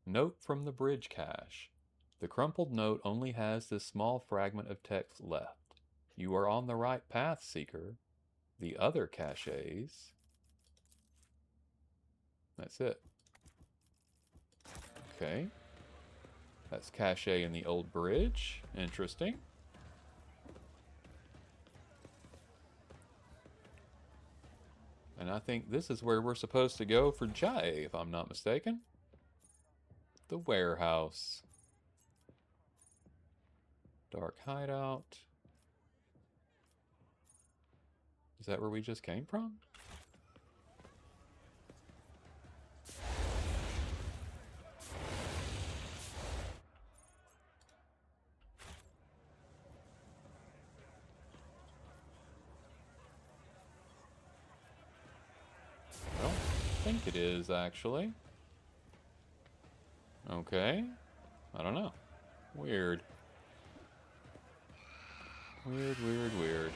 Note from the bridge cache. The crumpled note only has this small fragment of text left. You are on the right path, Seeker. The other caches... That's it. Okay. That's cache in the old bridge. Interesting. And I think this is where we're supposed to go for Jae, if I'm not mistaken. The warehouse. Dark hideout. Is that where we just came from? I don't think it is, actually. Okay. I don't know. Weird. Weird, weird, weird.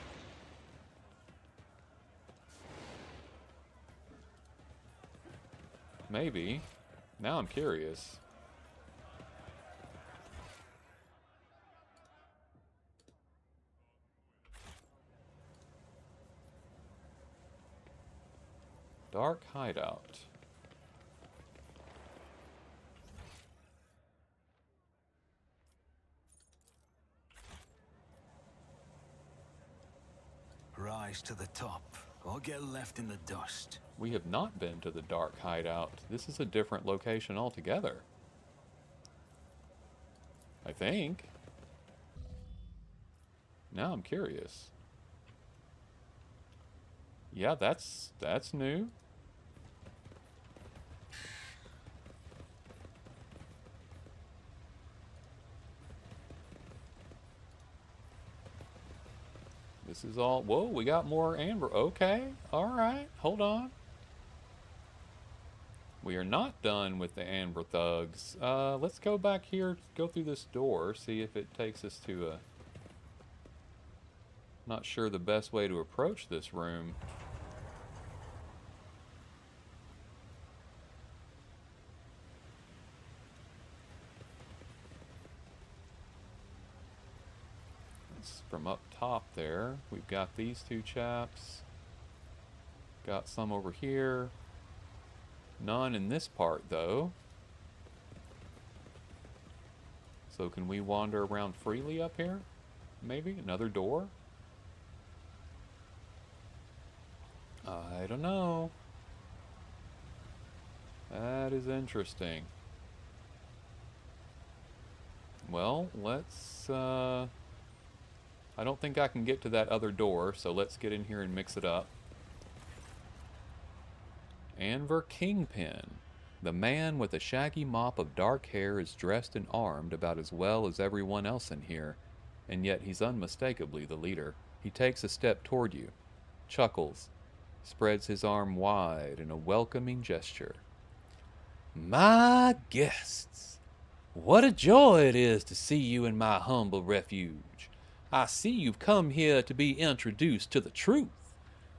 Maybe. Now I'm curious. Dark hideout. Rise to the top, or get left in the dust. We have not been to the dark hideout. This is a different location altogether. I think. Now I'm curious. Yeah, that's new. This is all... Whoa, we got more amber. Okay, alright, hold on. We are not done with the amber thugs. Let's go back here, go through this door, see if it takes us to a... Not sure the best way to approach this room. From up top there, we've got these two chaps. Got some over here. None in this part though. So can we wander around freely up here? Maybe? Another door? I don't know. That is interesting. Well, let's, I don't think I can get to that other door, so let's get in here and mix it up. Anvers Kingpin. The man with a shaggy mop of dark hair is dressed and armed about as well as everyone else in here, and yet he's unmistakably the leader. He takes a step toward you, chuckles, spreads his arm wide in a welcoming gesture. My guests, what a joy it is to see you in my humble refuge. I see you've come here to be introduced to the truth.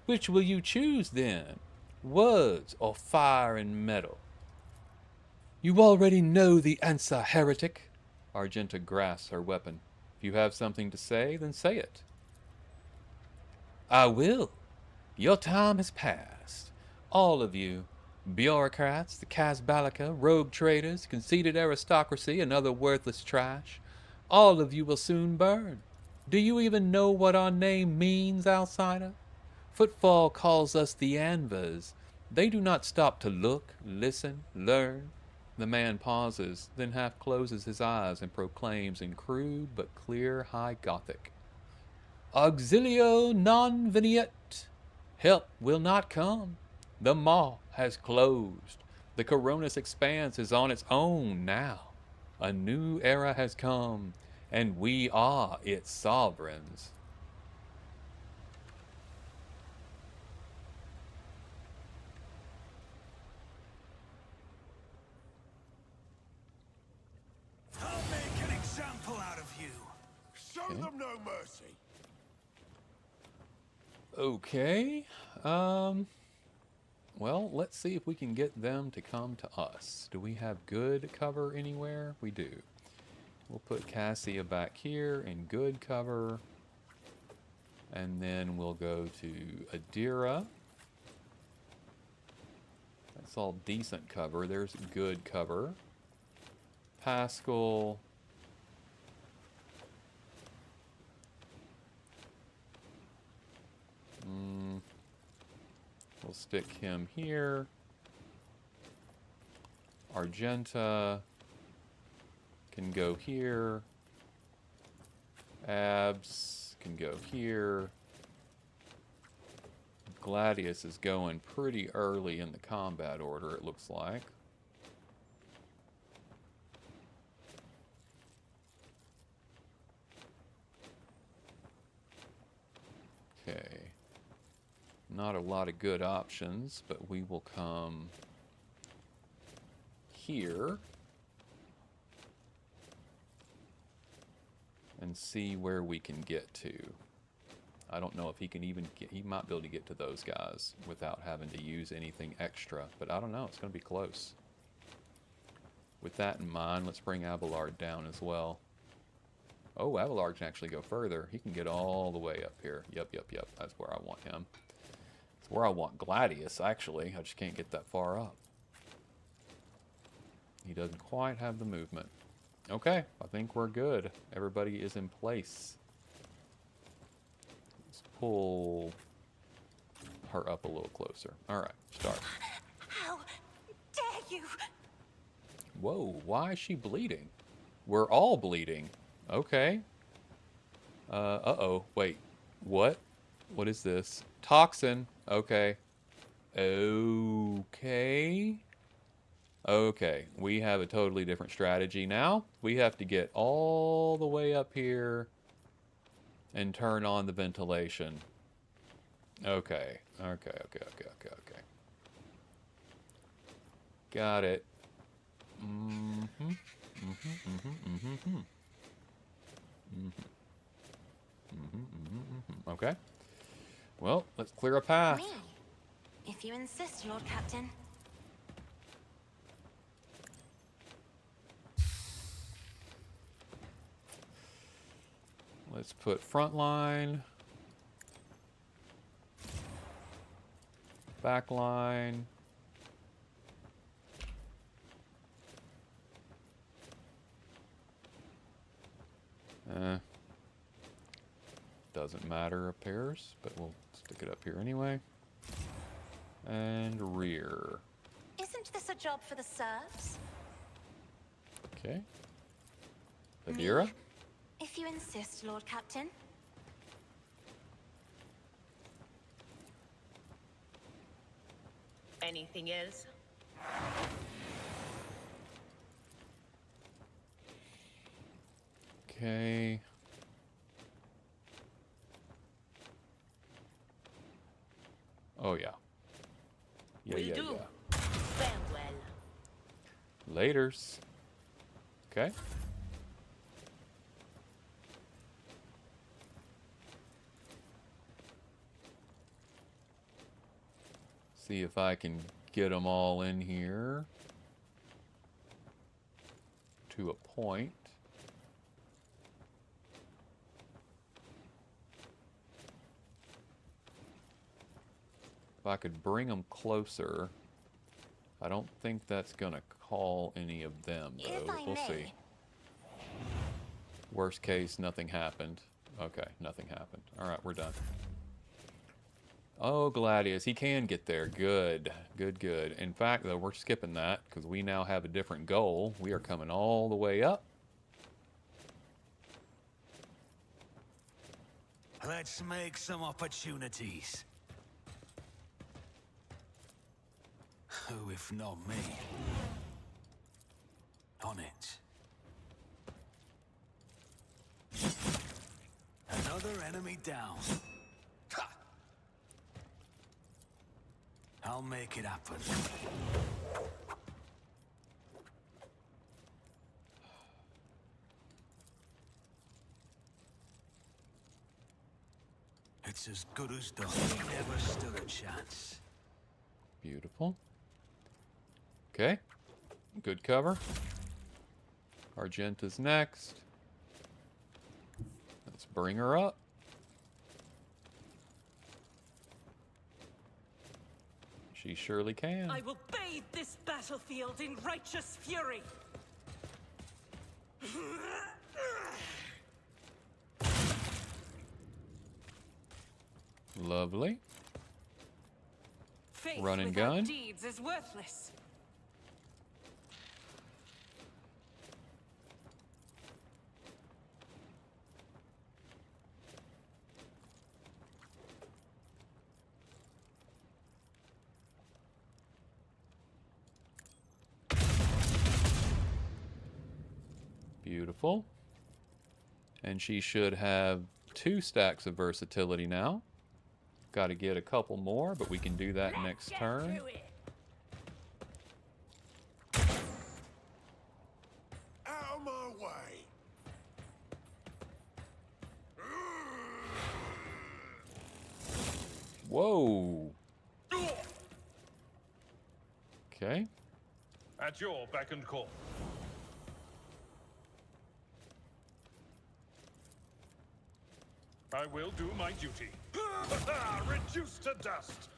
Which will you choose then? Words or fire and metal? You already know the answer, heretic. Argenta grasps her weapon. If you have something to say, then say it. I will. Your time has passed. All of you. Bureaucrats, the Casbalica, rogue traders, conceited aristocracy, and other worthless trash. All of you will soon burn. Do you even know what our name means, outsider? Footfall calls us the Anvers. They do not stop to look, listen, learn. The man pauses, then half closes his eyes and proclaims in crude but clear High Gothic. Auxilio non veniet. Help will not come. The maw has closed. The Coronis expanse is on its own now. A new era has come, and we are its sovereigns. I'll make an example out of you. Show them no mercy. Okay. Well, let's see if we can get them to come to us. Do we have good cover anywhere? We do. We'll put Cassia back here in good cover. And then we'll go to Adira. That's all decent cover. There's good cover. Pascal. We'll stick him here. Argenta can go here. Abs can go here. Gladius is going pretty early in the combat order, it looks like. Okay. Not a lot of good options, but we will come here and see where we can get to. I don't know if he can even get, he might be able to get to those guys without having to use anything extra, but I don't know, it's going to be close. With that in mind, let's bring Abelard down as well. Oh, Abelard can actually go further. He can get all the way up here. Yep. That's where I want him. It's where I want Gladius, actually. I just can't get that far up. He doesn't quite have the movement. Okay, I think we're good. Everybody is in place. Let's pull her up a little closer. All right, start. How dare you? Whoa, why is she bleeding? We're all bleeding. Okay. Uh-oh. Wait. What? What is this? Toxin. Okay. Okay. Okay. We have a totally different strategy now. We have to get all the way up here and turn on the ventilation. Okay. Okay. Got it. Okay. Well, let's clear a path. Me, if you insist, Lord Captain. Let's put front line, back line. Doesn't matter, appears, but we'll stick it up here anyway. And rear. Isn't this a job for the serfs? Okay. Adira? Me? If you insist, Lord Captain. Anything else? Okay. Oh, yeah. Yeah, Will yeah, do. yeah. Farewell. Laters. Okay. See if I can get them all in here to a point. If I could bring them closer, I don't think that's gonna call any of them, If though. I We'll may. see. Worst case, nothing happened. Okay, nothing happened. All right, we're done. Oh, Gladius, he can get there. Good, good, good. In fact, though, we're skipping that because we now have a different goal. We are coming all the way up. Let's make some opportunities. Who, if not me? On it. Another enemy down. Ha! I'll make it happen. It's as good as done. He never stood a chance. Beautiful. Okay. Good cover. Argenta's next. Let's bring her up. She surely can. I will bathe this battlefield in righteous fury. Lovely. Faith Run and without gun. deeds is worthless. Beautiful. And she should have 2 stacks of versatility now. Got to get a couple more, but we can do that next turn. Out of my way. Whoa. Okay. At your beck and call. I will do my duty. Reduced to dust.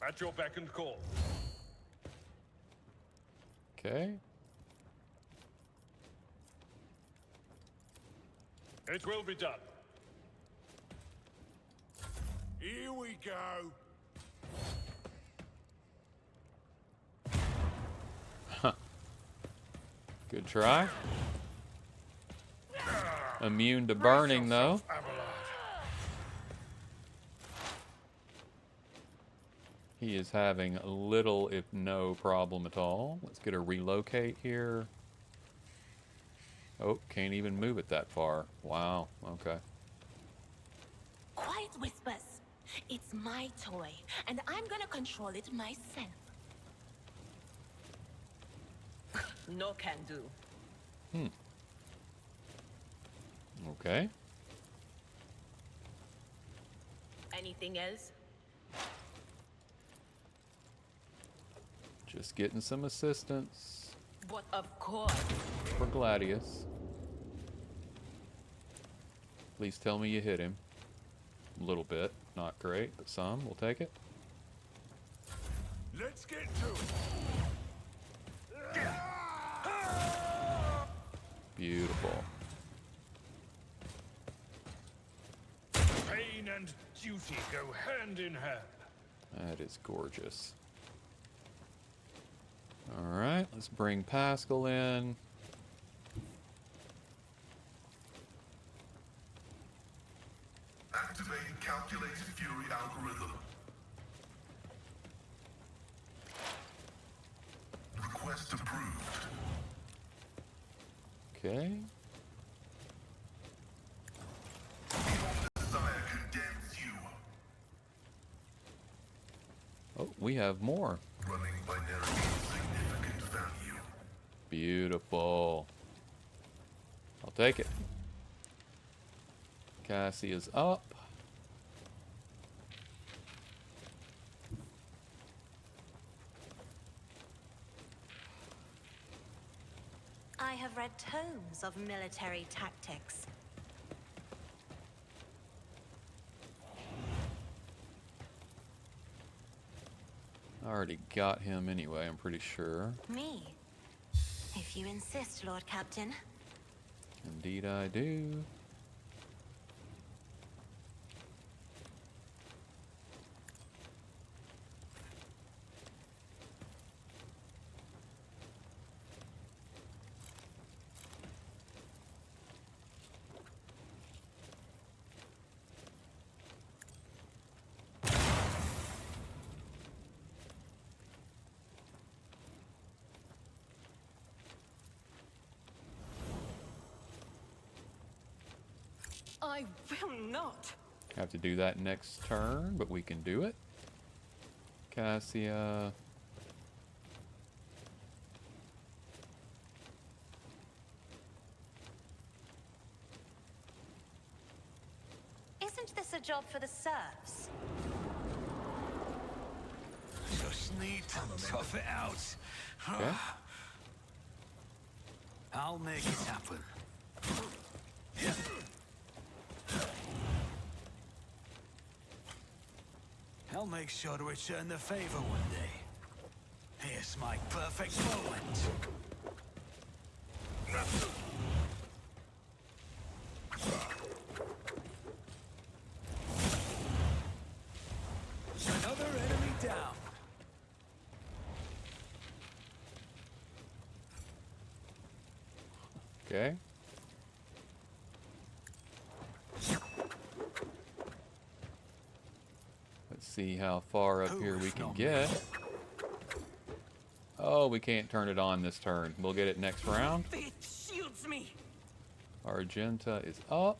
At your beck and call. Okay. It will be done. Here we go. Good try. Immune to burning, though. He is having little, if no, problem at all. Let's get a relocate here. Oh, can't even move it that far. Wow, okay. Quiet whispers. It's my toy, and I'm gonna control it myself. No can do. Okay. Anything else? Just getting some assistance But of course. for Gladius. Please tell me you hit him. A little bit. Not great, but some. We'll take it. Let's get to it. Beautiful. and duty go hand in hand. That is gorgeous. Alright, let's bring Pascal in. Activating calculated fury algorithm. Request approved. Okay. Desire condemns you. Oh, we have more. Running binary significant value. Beautiful. I'll take it. Cassie is up. I have read tomes of military tactics. I already got him anyway, I'm pretty sure. Me? If you insist, Lord Captain. Indeed I do. I will not. Have to do that next turn, but we can do it. Cassia. Isn't this a job for the serfs? Just need to tough it out. Okay. I'll make it happen. I'll make sure to return the favor one day. Here's my perfect moment. Another enemy down. Okay. Let's see how far up here we can get. Oh, we can't turn it on this turn. We'll get it next round. It shields me. Argenta is up.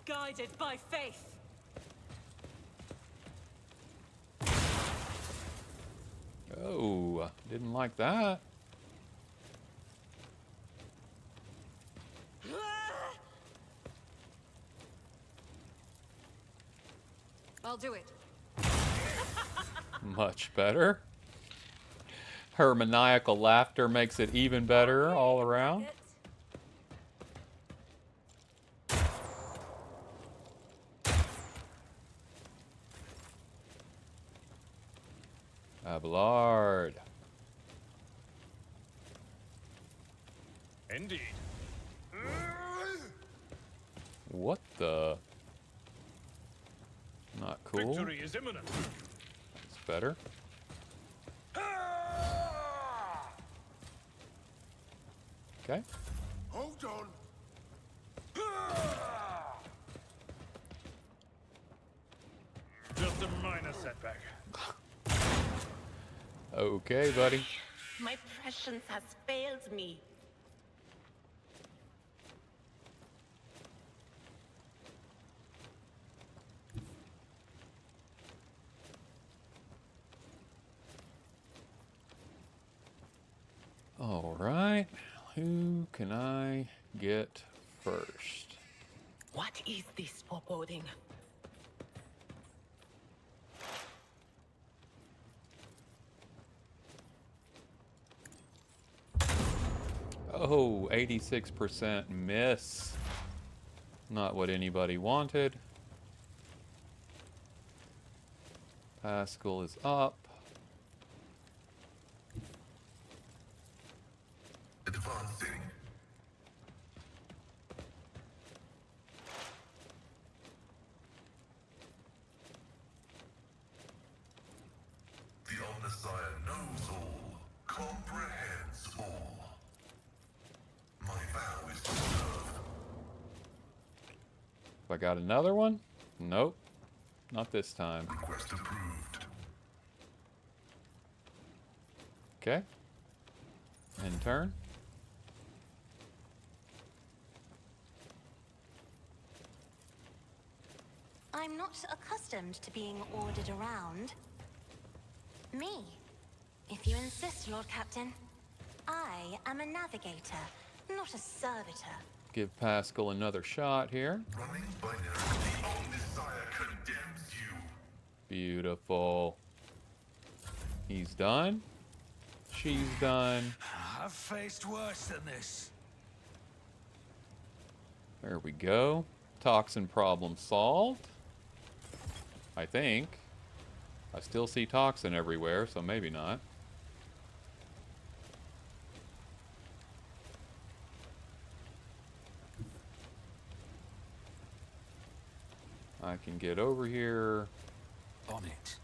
Guided by faith. Oh, didn't like that. I'll do it. Much better. Her maniacal laughter makes it even better all around. Abelard. Indeed. What the? Not cool. Victory is imminent. It's better. Okay. Hold on. Just a minor setback. Okay, buddy. My prescience has failed me. All right. Who can I get first? What is this foreboding? Oh, 86% miss. Not what anybody wanted. Pascal is up. Advancing. Messiah knows all, comprehends all. My vow is to serve. Have I got another one? Nope. Not this time. Request approved. Okay. In turn. I'm not accustomed to being ordered around. Me, if you insist, Lord Captain. I am a navigator, not a servitor. Give Pascal another shot here. Running binary, the old Messiah condemns you. Beautiful. He's done. She's done. I've faced worse than this. There we go. Toxin problem solved. I think. I still see toxin everywhere, so maybe not. I can get over here. On it.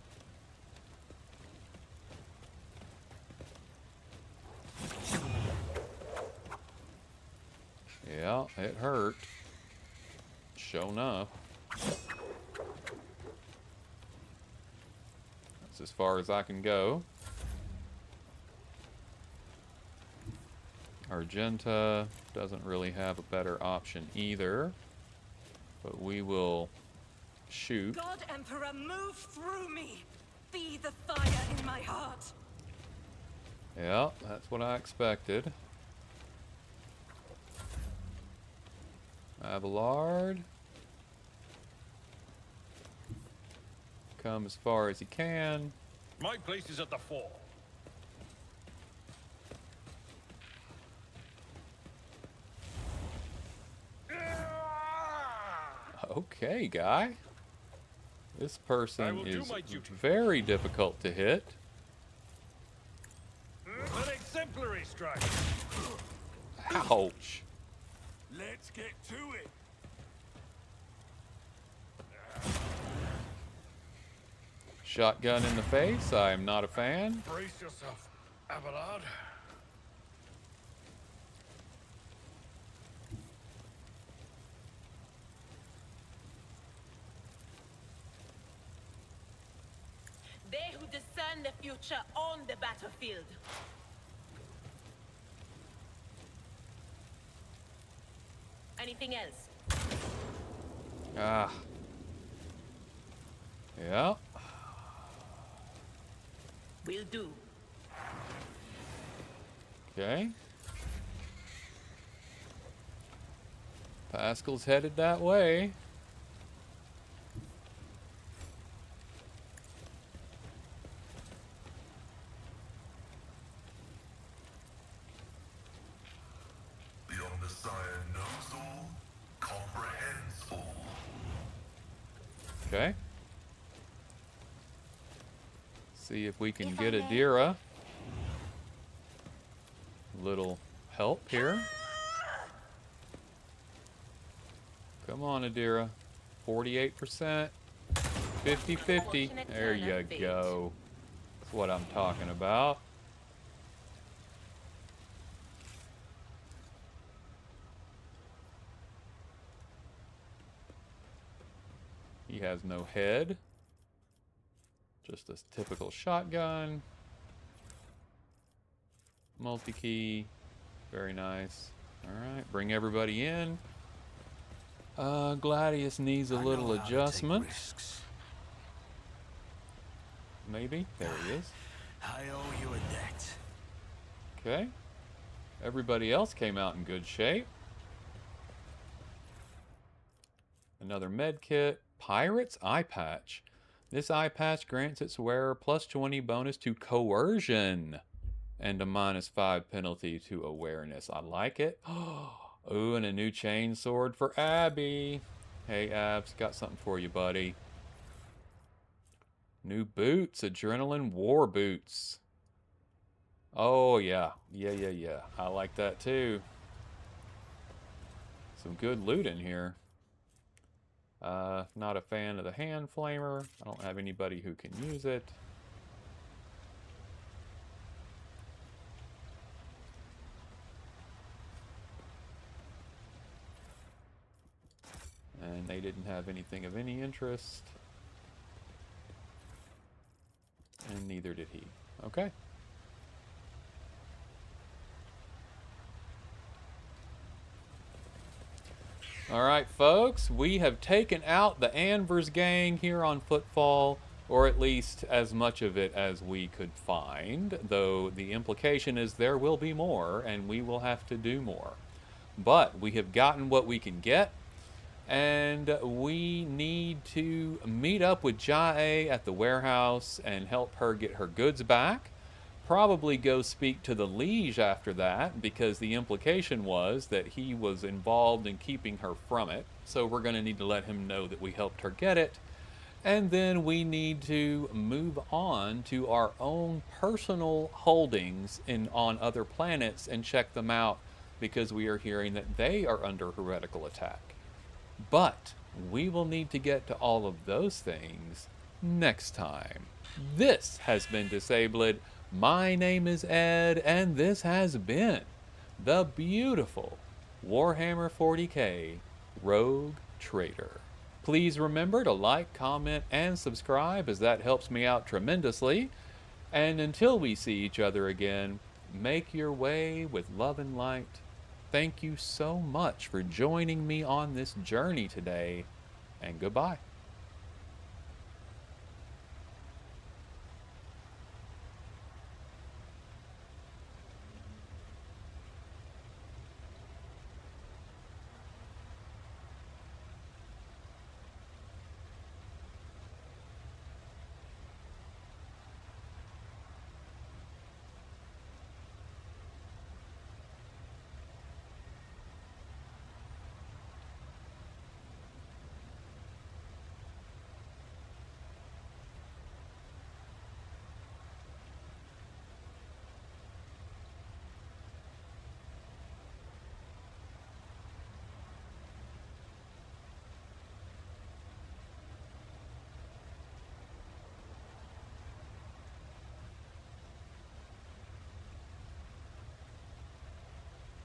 Yeah, it hurt. Sure enough. That's as far as I can go. Argenta doesn't really have a better option either. But we will shoot. God Emperor, move through me! Be the fire in my heart! Yeah, that's what I expected. Abelard. Come as far as he can. My place is at the fore. Okay, guy. This I person will do is my duty. very difficult to hit. An exemplary strike. Ouch. Let's get to it. Shotgun in the face. I am not a fan. Brace yourself, Abelard. They who discern the future on the battlefield. Anything else? Ah. Yeah. Will do. Okay. Pascal's headed that way. The old Messiah knows all, comprehends all. Okay. See if we can If I get may. Adira. Little help here. Come on, Adira. 48%. 50-50. There you go. That's what I'm talking about. He has no head. Just a typical shotgun. Multi-key. Very nice. Alright, bring everybody in. Gladius needs a I little know how to take adjustment. risks. Maybe. There he is. I owe you a debt. Okay. Everybody else came out in good shape. Another med kit. Pirate's eye patch. This eye patch grants its wearer plus 20 bonus to coercion and a -5 penalty to awareness. I like it. Ooh, and a new chain sword for Abby. Hey, Abs, got something for you, buddy. New boots, adrenaline war boots. Oh, yeah. Yeah. I like that, too. Some good loot in here. Not a fan of the hand flamer. I don't have anybody who can use it. And they didn't have anything of any interest. And neither did he. Okay. Alright, folks, we have taken out the Anvers gang here on Footfall, or at least as much of it as we could find, though the implication is there will be more, and we will have to do more. But we have gotten what we can get, and we need to meet up with Jae at the warehouse and help her get her goods back. Probably go speak to the liege after that, because the implication was that he was involved in keeping her from it. So we're going to need to let him know that we helped her get it. And then we need to move on to our own personal holdings on other planets and check them out, because we are hearing that they are under heretical attack. But we will need to get to all of those things next time. This has been Disabled. My name is Ed, and this has been the beautiful Warhammer 40k Rogue Trader. Please remember to like, comment, and subscribe, as that helps me out tremendously. And until we see each other again, make your way with love and light. Thank you so much for joining me on this journey today, and goodbye.